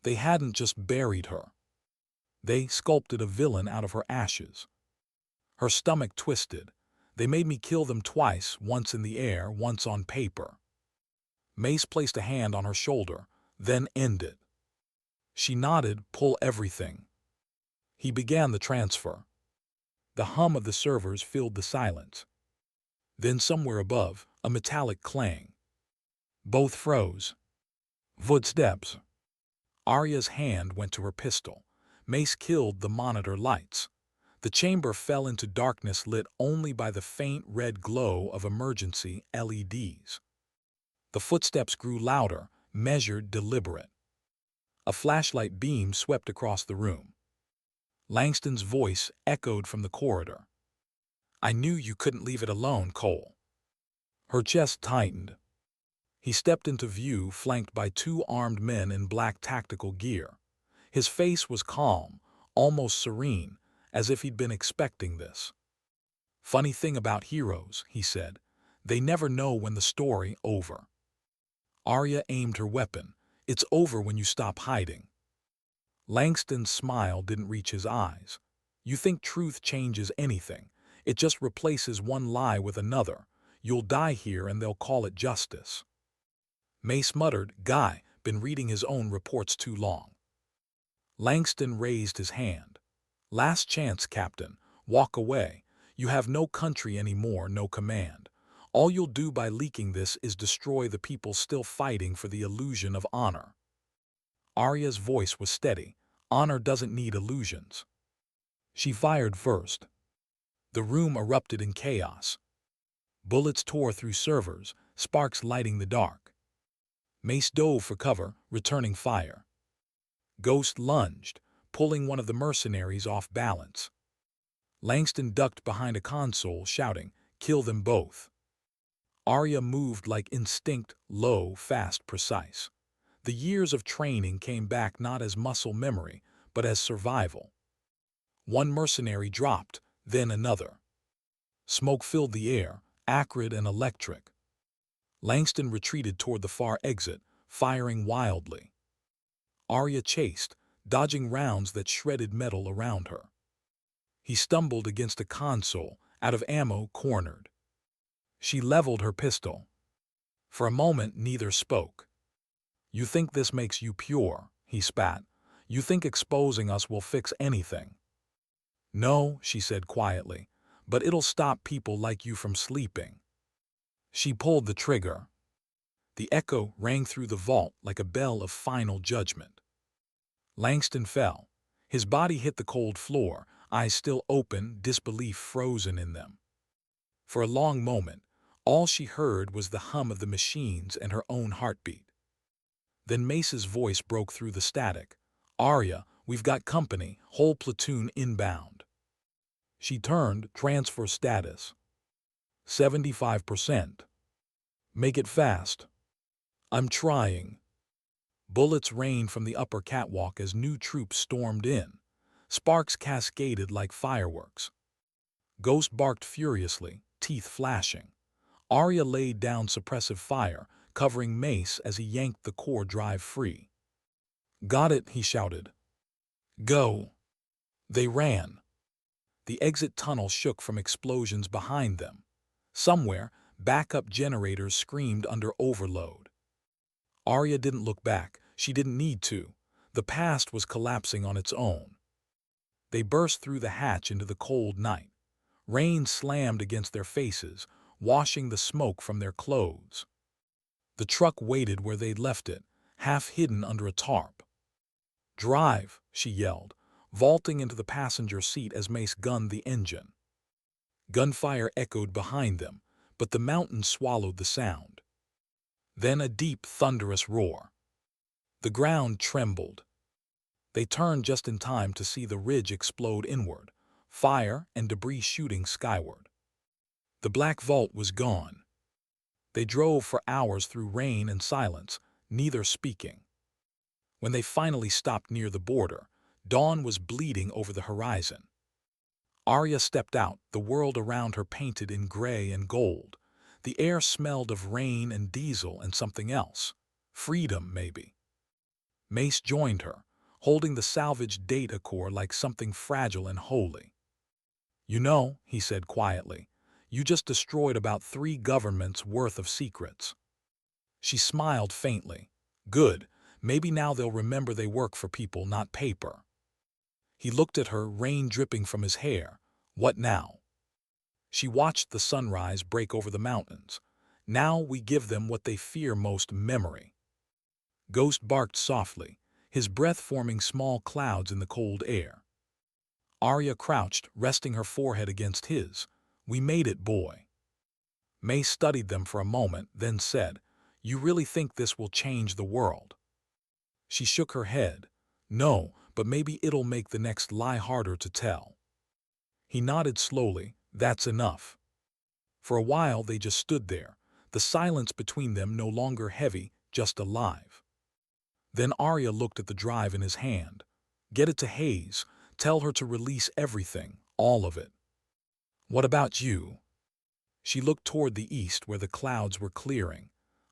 Speaker 1: They hadn't just buried her. They sculpted a villain out of her ashes. Her stomach twisted. They made me kill them twice, once in the air, once on paper. Mace placed a hand on her shoulder, then ended. She nodded, pull everything. He began the transfer. The hum of the servers filled the silence. Then somewhere above, a metallic clang. Both froze. Footsteps. Arya's hand went to her pistol. Mace killed the monitor lights. The chamber fell into darkness lit only by the faint red glow of emergency LEDs. The footsteps grew louder, measured, deliberate. A flashlight beam swept across the room. Langston's voice echoed from the corridor. I knew you couldn't leave it alone, Cole. Her chest tightened. He stepped into view, flanked by 2 armed men in black tactical gear. His face was calm, almost serene, as if he'd been expecting this. Funny thing about heroes, he said, they never know when the story over. Arya aimed her weapon. It's over when you stop hiding. Langston's smile didn't reach his eyes. You think truth changes anything. It just replaces one lie with another. You'll die here and they'll call it justice. Mace muttered, Guy, been reading his own reports too long. Langston raised his hand. Last chance, Captain. Walk away. You have no country anymore, no command. All you'll do by leaking this is destroy the people still fighting for the illusion of honor. Arya's voice was steady. Honor doesn't need illusions. She fired first. The room erupted in chaos. Bullets tore through servers, sparks lighting the dark. Mace dove for cover, returning fire. Ghost lunged, pulling one of the mercenaries off balance. Langston ducked behind a console, shouting, Kill them both. Arya moved like instinct, low, fast, precise. The years of training came back not as muscle memory, but as survival. One mercenary dropped, then another. Smoke filled the air, acrid and electric. Langston retreated toward the far exit, firing wildly. Arya chased, dodging rounds that shredded metal around her. He stumbled against a console, out of ammo, cornered. She leveled her pistol. For a moment, neither spoke. You think this makes you pure, he spat. You think exposing us will fix anything. No, she said quietly, but it'll stop people like you from sleeping. She pulled the trigger. The echo rang through the vault like a bell of final judgment. Langston fell. His body hit the cold floor, eyes still open, disbelief frozen in them. For a long moment, all she heard was the hum of the machines and her own heartbeat. Then Mace's voice broke through the static. "Arya, we've got company, whole platoon inbound." She turned, transfer status. 75%. Make it fast. I'm trying. Bullets rained from the upper catwalk as new troops stormed in. Sparks cascaded like fireworks. Ghost barked furiously, teeth flashing. Arya laid down suppressive fire, covering Mace as he yanked the core drive free. "Got it," he shouted. "Go." They ran. The exit tunnel shook from explosions behind them. Somewhere, backup generators screamed under overload. Arya didn't look back. She didn't need to. The past was collapsing on its own. They burst through the hatch into the cold night. Rain slammed against their faces, washing the smoke from their clothes. The truck waited where they'd left it, half hidden under a tarp. "Drive," she yelled, vaulting into the passenger seat as Mace gunned the engine. Gunfire echoed behind them, but the mountains swallowed the sound. Then a deep, thunderous roar. The ground trembled. They turned just in time to see the ridge explode inward, fire and debris shooting skyward. The black vault was gone. They drove for hours through rain and silence, neither speaking. When they finally stopped near the border, dawn was bleeding over the horizon. Arya stepped out, the world around her painted in gray and gold. The air smelled of rain and diesel and something else. Freedom, maybe. Mace joined her, holding the salvaged data core like something fragile and holy. "You know," he said quietly, "you just destroyed about 3 governments' worth of secrets." She smiled faintly. "Good. Maybe now they'll remember they work for people, not paper." He looked at her, rain dripping from his hair. "What now?" She watched the sunrise break over the mountains. "Now we give them what they fear most, memory." Ghost barked softly, his breath forming small clouds in the cold air. Arya crouched, resting her forehead against his. "We made it, boy." May studied them for a moment, then said, "You really think this will change the world?" She shook her head. "No, but maybe it'll make the next lie harder to tell." He nodded slowly. "That's enough." For a while they just stood there, the silence between them no longer heavy, just alive. Then Arya looked at the drive in his hand. "Get it to Hayes. Tell her to release everything, all of it." "What about you?" She looked toward the east where the clouds were clearing.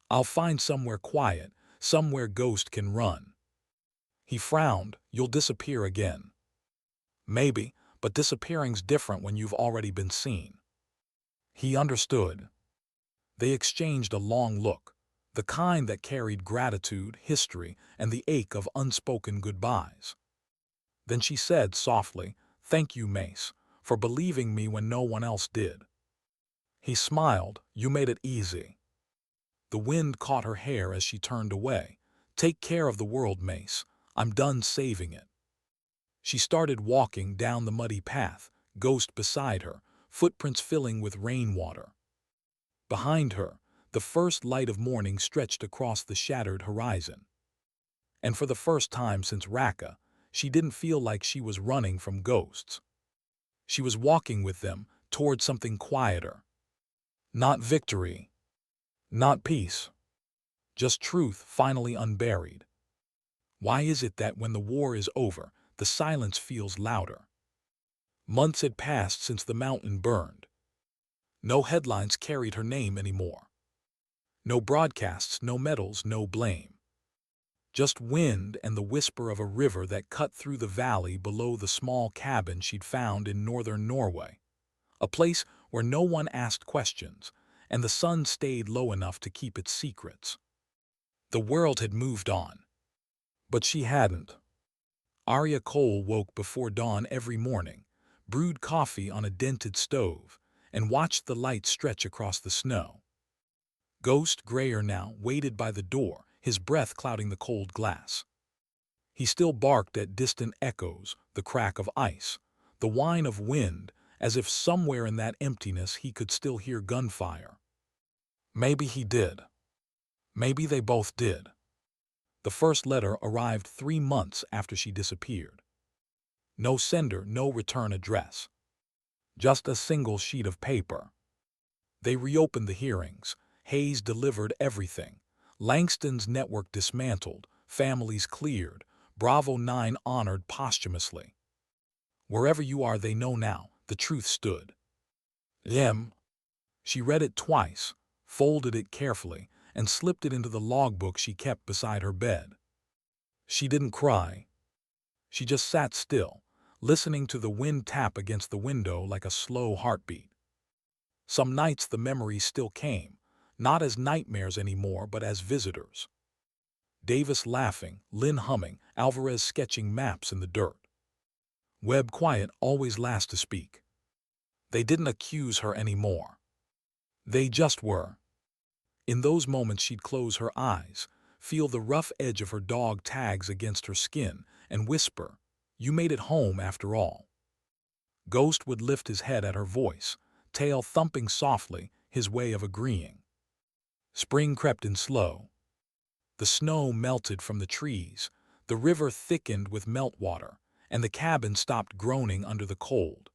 Speaker 1: "I'll find somewhere quiet, somewhere Ghost can run." He frowned. "You'll disappear again." "Maybe, but disappearing's different when you've already been seen." He understood. They exchanged a long look, the kind that carried gratitude, history, and the ache of unspoken goodbyes. Then she said softly, "Thank you, Mace, for believing me when no one else did." He smiled. "You made it easy." The wind caught her hair as she turned away. "Take care of the world, Mace. I'm done saving it." She started walking down the muddy path, Ghost beside her, footprints filling with rainwater. Behind her, the first light of morning stretched across the shattered horizon. And for the first time since Raqqa, she didn't feel like she was running from ghosts. She was walking with them toward something quieter. Not victory. Not peace. Just truth finally unburied. Why is it that when the war is over, the silence feels louder? Months had passed since the mountain burned. No headlines carried her name anymore. No broadcasts, no medals, no blame. Just wind and the whisper of a river that cut through the valley below the small cabin she'd found in northern Norway. A place where no one asked questions, and the sun stayed low enough to keep its secrets. The world had moved on. But she hadn't. Arya Cole woke before dawn every morning, brewed coffee on a dented stove, and watched the light stretch across the snow. Ghost, grayer now, waited by the door, his breath clouding the cold glass. He still barked at distant echoes, the crack of ice, the whine of wind, as if somewhere in that emptiness he could still hear gunfire. Maybe he did. Maybe they both did. The first letter arrived 3 months after she disappeared. No sender, no return address. Just a single sheet of paper. They reopened the hearings. Hayes delivered everything. Langston's network dismantled, families cleared, Bravo 9 honored posthumously. Wherever you are, they know now, the truth stood. She read it twice, folded it carefully, and slipped it into the logbook she kept beside her bed. She didn't cry. She just sat still, listening to the wind tap against the window like a slow heartbeat. Some nights the memories still came, not as nightmares anymore, but as visitors. Davis laughing, Lynn humming, Alvarez sketching maps in the dirt. Webb quiet, always last to speak. They didn't accuse her anymore. They just were. In those moments she'd close her eyes, feel the rough edge of her dog tags against her skin, and whisper, "You made it home after all." Ghost would lift his head at her voice, tail thumping softly, his way of agreeing. Spring crept in slow. The snow melted from the trees, the river thickened with meltwater, and the cabin stopped groaning under the cold.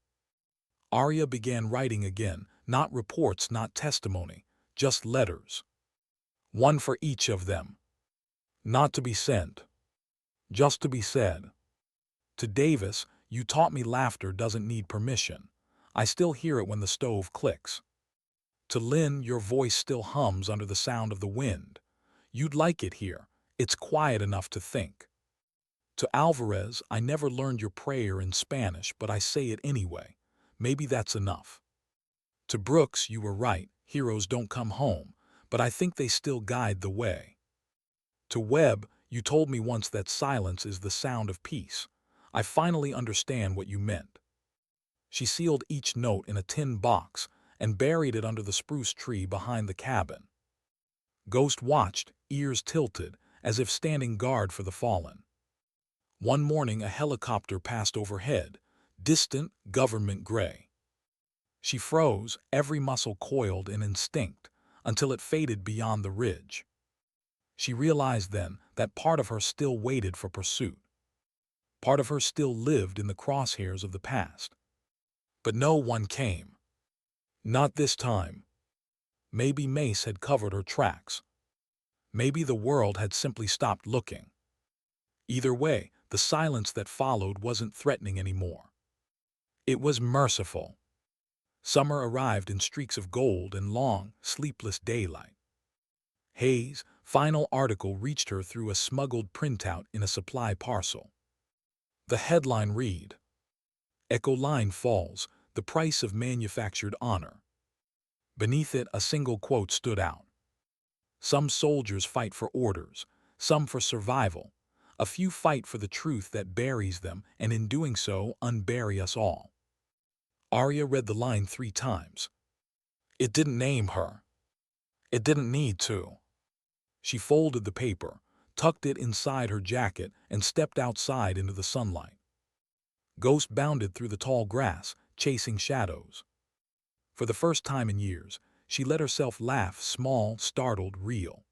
Speaker 1: Arya began writing again, not reports, not testimony, just letters. One for each of them. Not to be sent. Just to be said. To Davis, "You taught me laughter doesn't need permission. I still hear it when the stove clicks." To Lynn, "Your voice still hums under the sound of the wind. You'd like it here. It's quiet enough to think." To Alvarez, "I never learned your prayer in Spanish, but I say it anyway. Maybe that's enough." To Brooks, "You were right. Heroes don't come home, but I think they still guide the way." To Webb, "You told me once that silence is the sound of peace. I finally understand what you meant." She sealed each note in a tin box and buried it under the spruce tree behind the cabin. Ghost watched, ears tilted, as if standing guard for the fallen. One morning a helicopter passed overhead, distant, government gray. She froze, every muscle coiled in instinct, until it faded beyond the ridge. She realized then that part of her still waited for pursuit. Part of her still lived in the crosshairs of the past. But no one came. Not this time. Maybe Mace had covered her tracks. Maybe the world had simply stopped looking. Either way, the silence that followed wasn't threatening anymore. It was merciful. Summer arrived in streaks of gold and long, sleepless daylight. Hayes' final article reached her through a smuggled printout in a supply parcel. The headline read, "Echo line falls, the price of manufactured honor." Beneath it, a single quote stood out. "Some soldiers fight for orders, some for survival. A few fight for the truth that buries them, and in doing so, unbury us all." Arya read the line 3 times. It didn't name her. It didn't need to. She folded the paper, tucked it inside her jacket, and stepped outside into the sunlight. Ghost bounded through the tall grass, chasing shadows. For the first time in years, she let herself laugh, small, startled, real.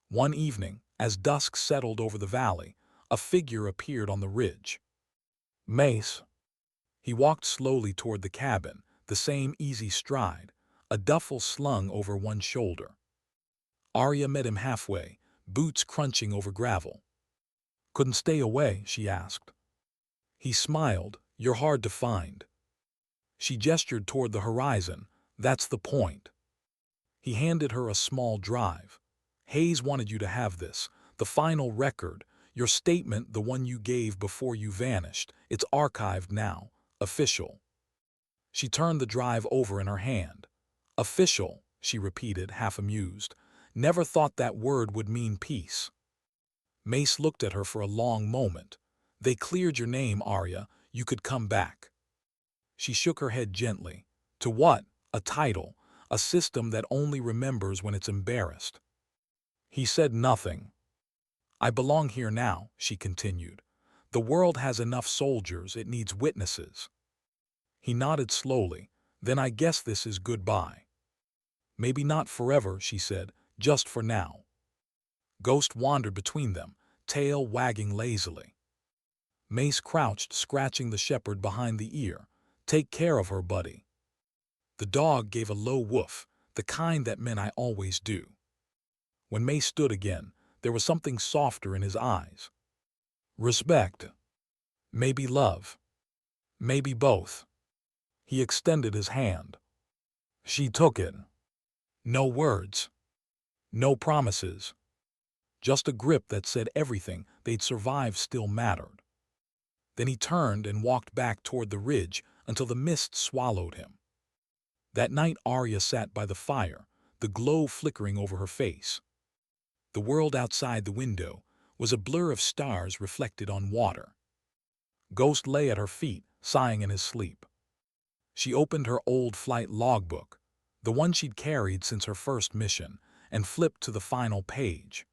Speaker 1: One evening, as dusk settled over the valley, a figure appeared on the ridge. Mace. He walked slowly toward the cabin, the same easy stride, a duffel slung over one shoulder. Arya met him halfway, boots crunching over gravel. "Couldn't stay away?" she asked. He smiled, "You're hard to find." She gestured toward the horizon. "That's the point." He handed her a small drive. "Hayes wanted you to have this, the final record, your statement, the one you gave before you vanished. It's archived now, official." She turned the drive over in her hand. "Official," she repeated, half amused. "Never thought that word would mean peace." Mace looked at her for a long moment. "They cleared your name, Arya. You could come back." She shook her head gently. To what? A title, a system that only remembers when it's embarrassed. He said nothing. I belong here now, she continued. The world has enough soldiers, it needs witnesses. He nodded slowly. Then I guess this is goodbye. Maybe not forever, she said, just for now. Ghost wandered between them, tail wagging lazily. Mace crouched, scratching the shepherd behind the ear. Take care of her, buddy. The dog gave a low woof, the kind that men I always do. When Mace stood again, there was something softer in his eyes. Respect. Maybe love. Maybe both. He extended his hand. She took it. No words. No promises. Just a grip that said everything they'd survived still mattered. Then he turned and walked back toward the ridge until the mist swallowed him. That night Arya sat by the fire, the glow flickering over her face. The world outside the window was a blur of stars reflected on water. Ghost lay at her feet, sighing in his sleep. She opened her old flight logbook, the one she'd carried since her first mission, and flipped to the final page.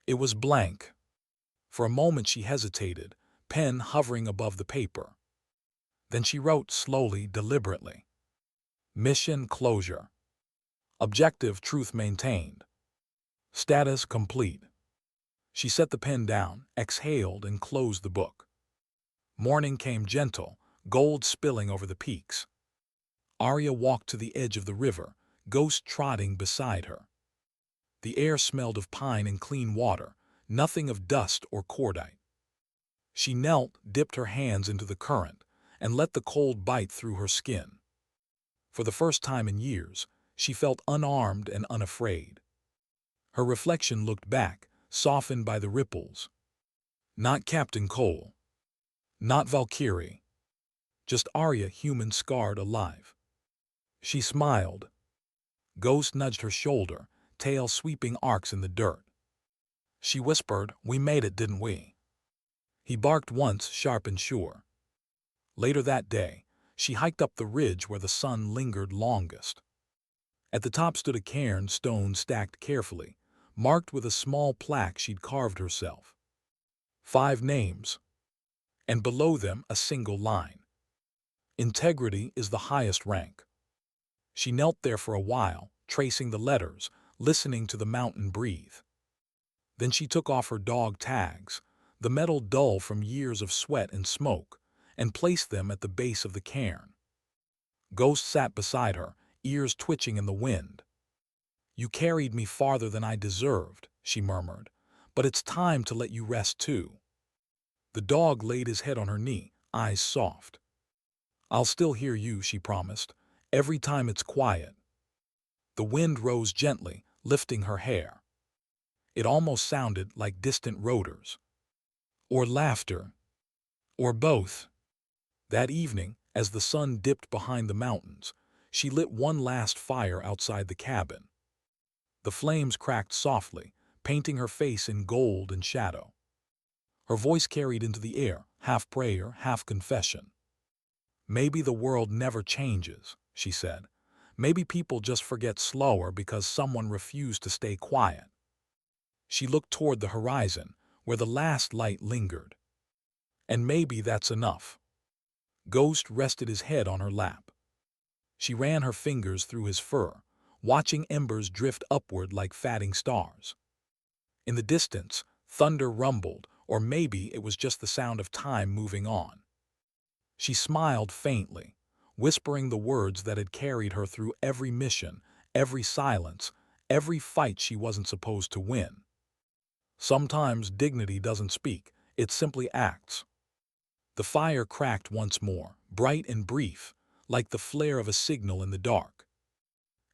Speaker 1: It was blank. For a moment she hesitated, pen hovering above the paper. Then she wrote slowly, deliberately. Mission closure. Objective truth maintained. Status complete. She set the pen down, exhaled, and closed the book. Morning came gentle, gold spilling over the peaks. Arya walked to the edge of the river, Ghost trotting beside her. The air smelled of pine and clean water, nothing of dust or cordite. She knelt, dipped her hands into the current, and let the cold bite through her skin. For the first time in years, she felt unarmed and unafraid. Her reflection looked back, softened by the ripples. Not Captain Cole. Not Valkyrie. Just Arya, human, scarred, alive. She smiled. Ghost nudged her shoulder, tail sweeping arcs in the dirt. She whispered, "We made it, didn't we?" He barked once, sharp and sure. Later that day, she hiked up the ridge where the sun lingered longest. At the top stood a cairn, stones stacked carefully, marked with a small plaque she'd carved herself. 5 names. And below them a single line. Integrity is the highest rank. She knelt there for a while, tracing the letters, listening to the mountain breathe. Then she took off her dog tags, the metal dull from years of sweat and smoke, and placed them at the base of the cairn. Ghost sat beside her, ears twitching in the wind. You carried me farther than I deserved, she murmured, but it's time to let you rest too. The dog laid his head on her knee, eyes soft. I'll still hear you, she promised, every time it's quiet. The wind rose gently, lifting her hair. It almost sounded like distant rotors. Or laughter. Or both. That evening, as the sun dipped behind the mountains, she lit one last fire outside the cabin. The flames cracked softly, painting her face in gold and shadow. Her voice carried into the air, half prayer, half confession. Maybe the world never changes, she said. Maybe people just forget slower because someone refused to stay quiet. She looked toward the horizon, where the last light lingered. And maybe that's enough. Ghost rested his head on her lap. She ran her fingers through his fur, watching embers drift upward like fatting stars. In the distance, thunder rumbled, or maybe it was just the sound of time moving on. She smiled faintly, whispering the words that had carried her through every mission, every silence, every fight she wasn't supposed to win. Sometimes dignity doesn't speak, it simply acts. The fire cracked once more, bright and brief, like the flare of a signal in the dark.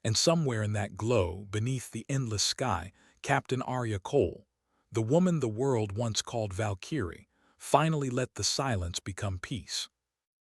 Speaker 1: And somewhere in that glow, beneath the endless sky, Captain Arya Cole, the woman the world once called Valkyrie, finally let the silence become peace.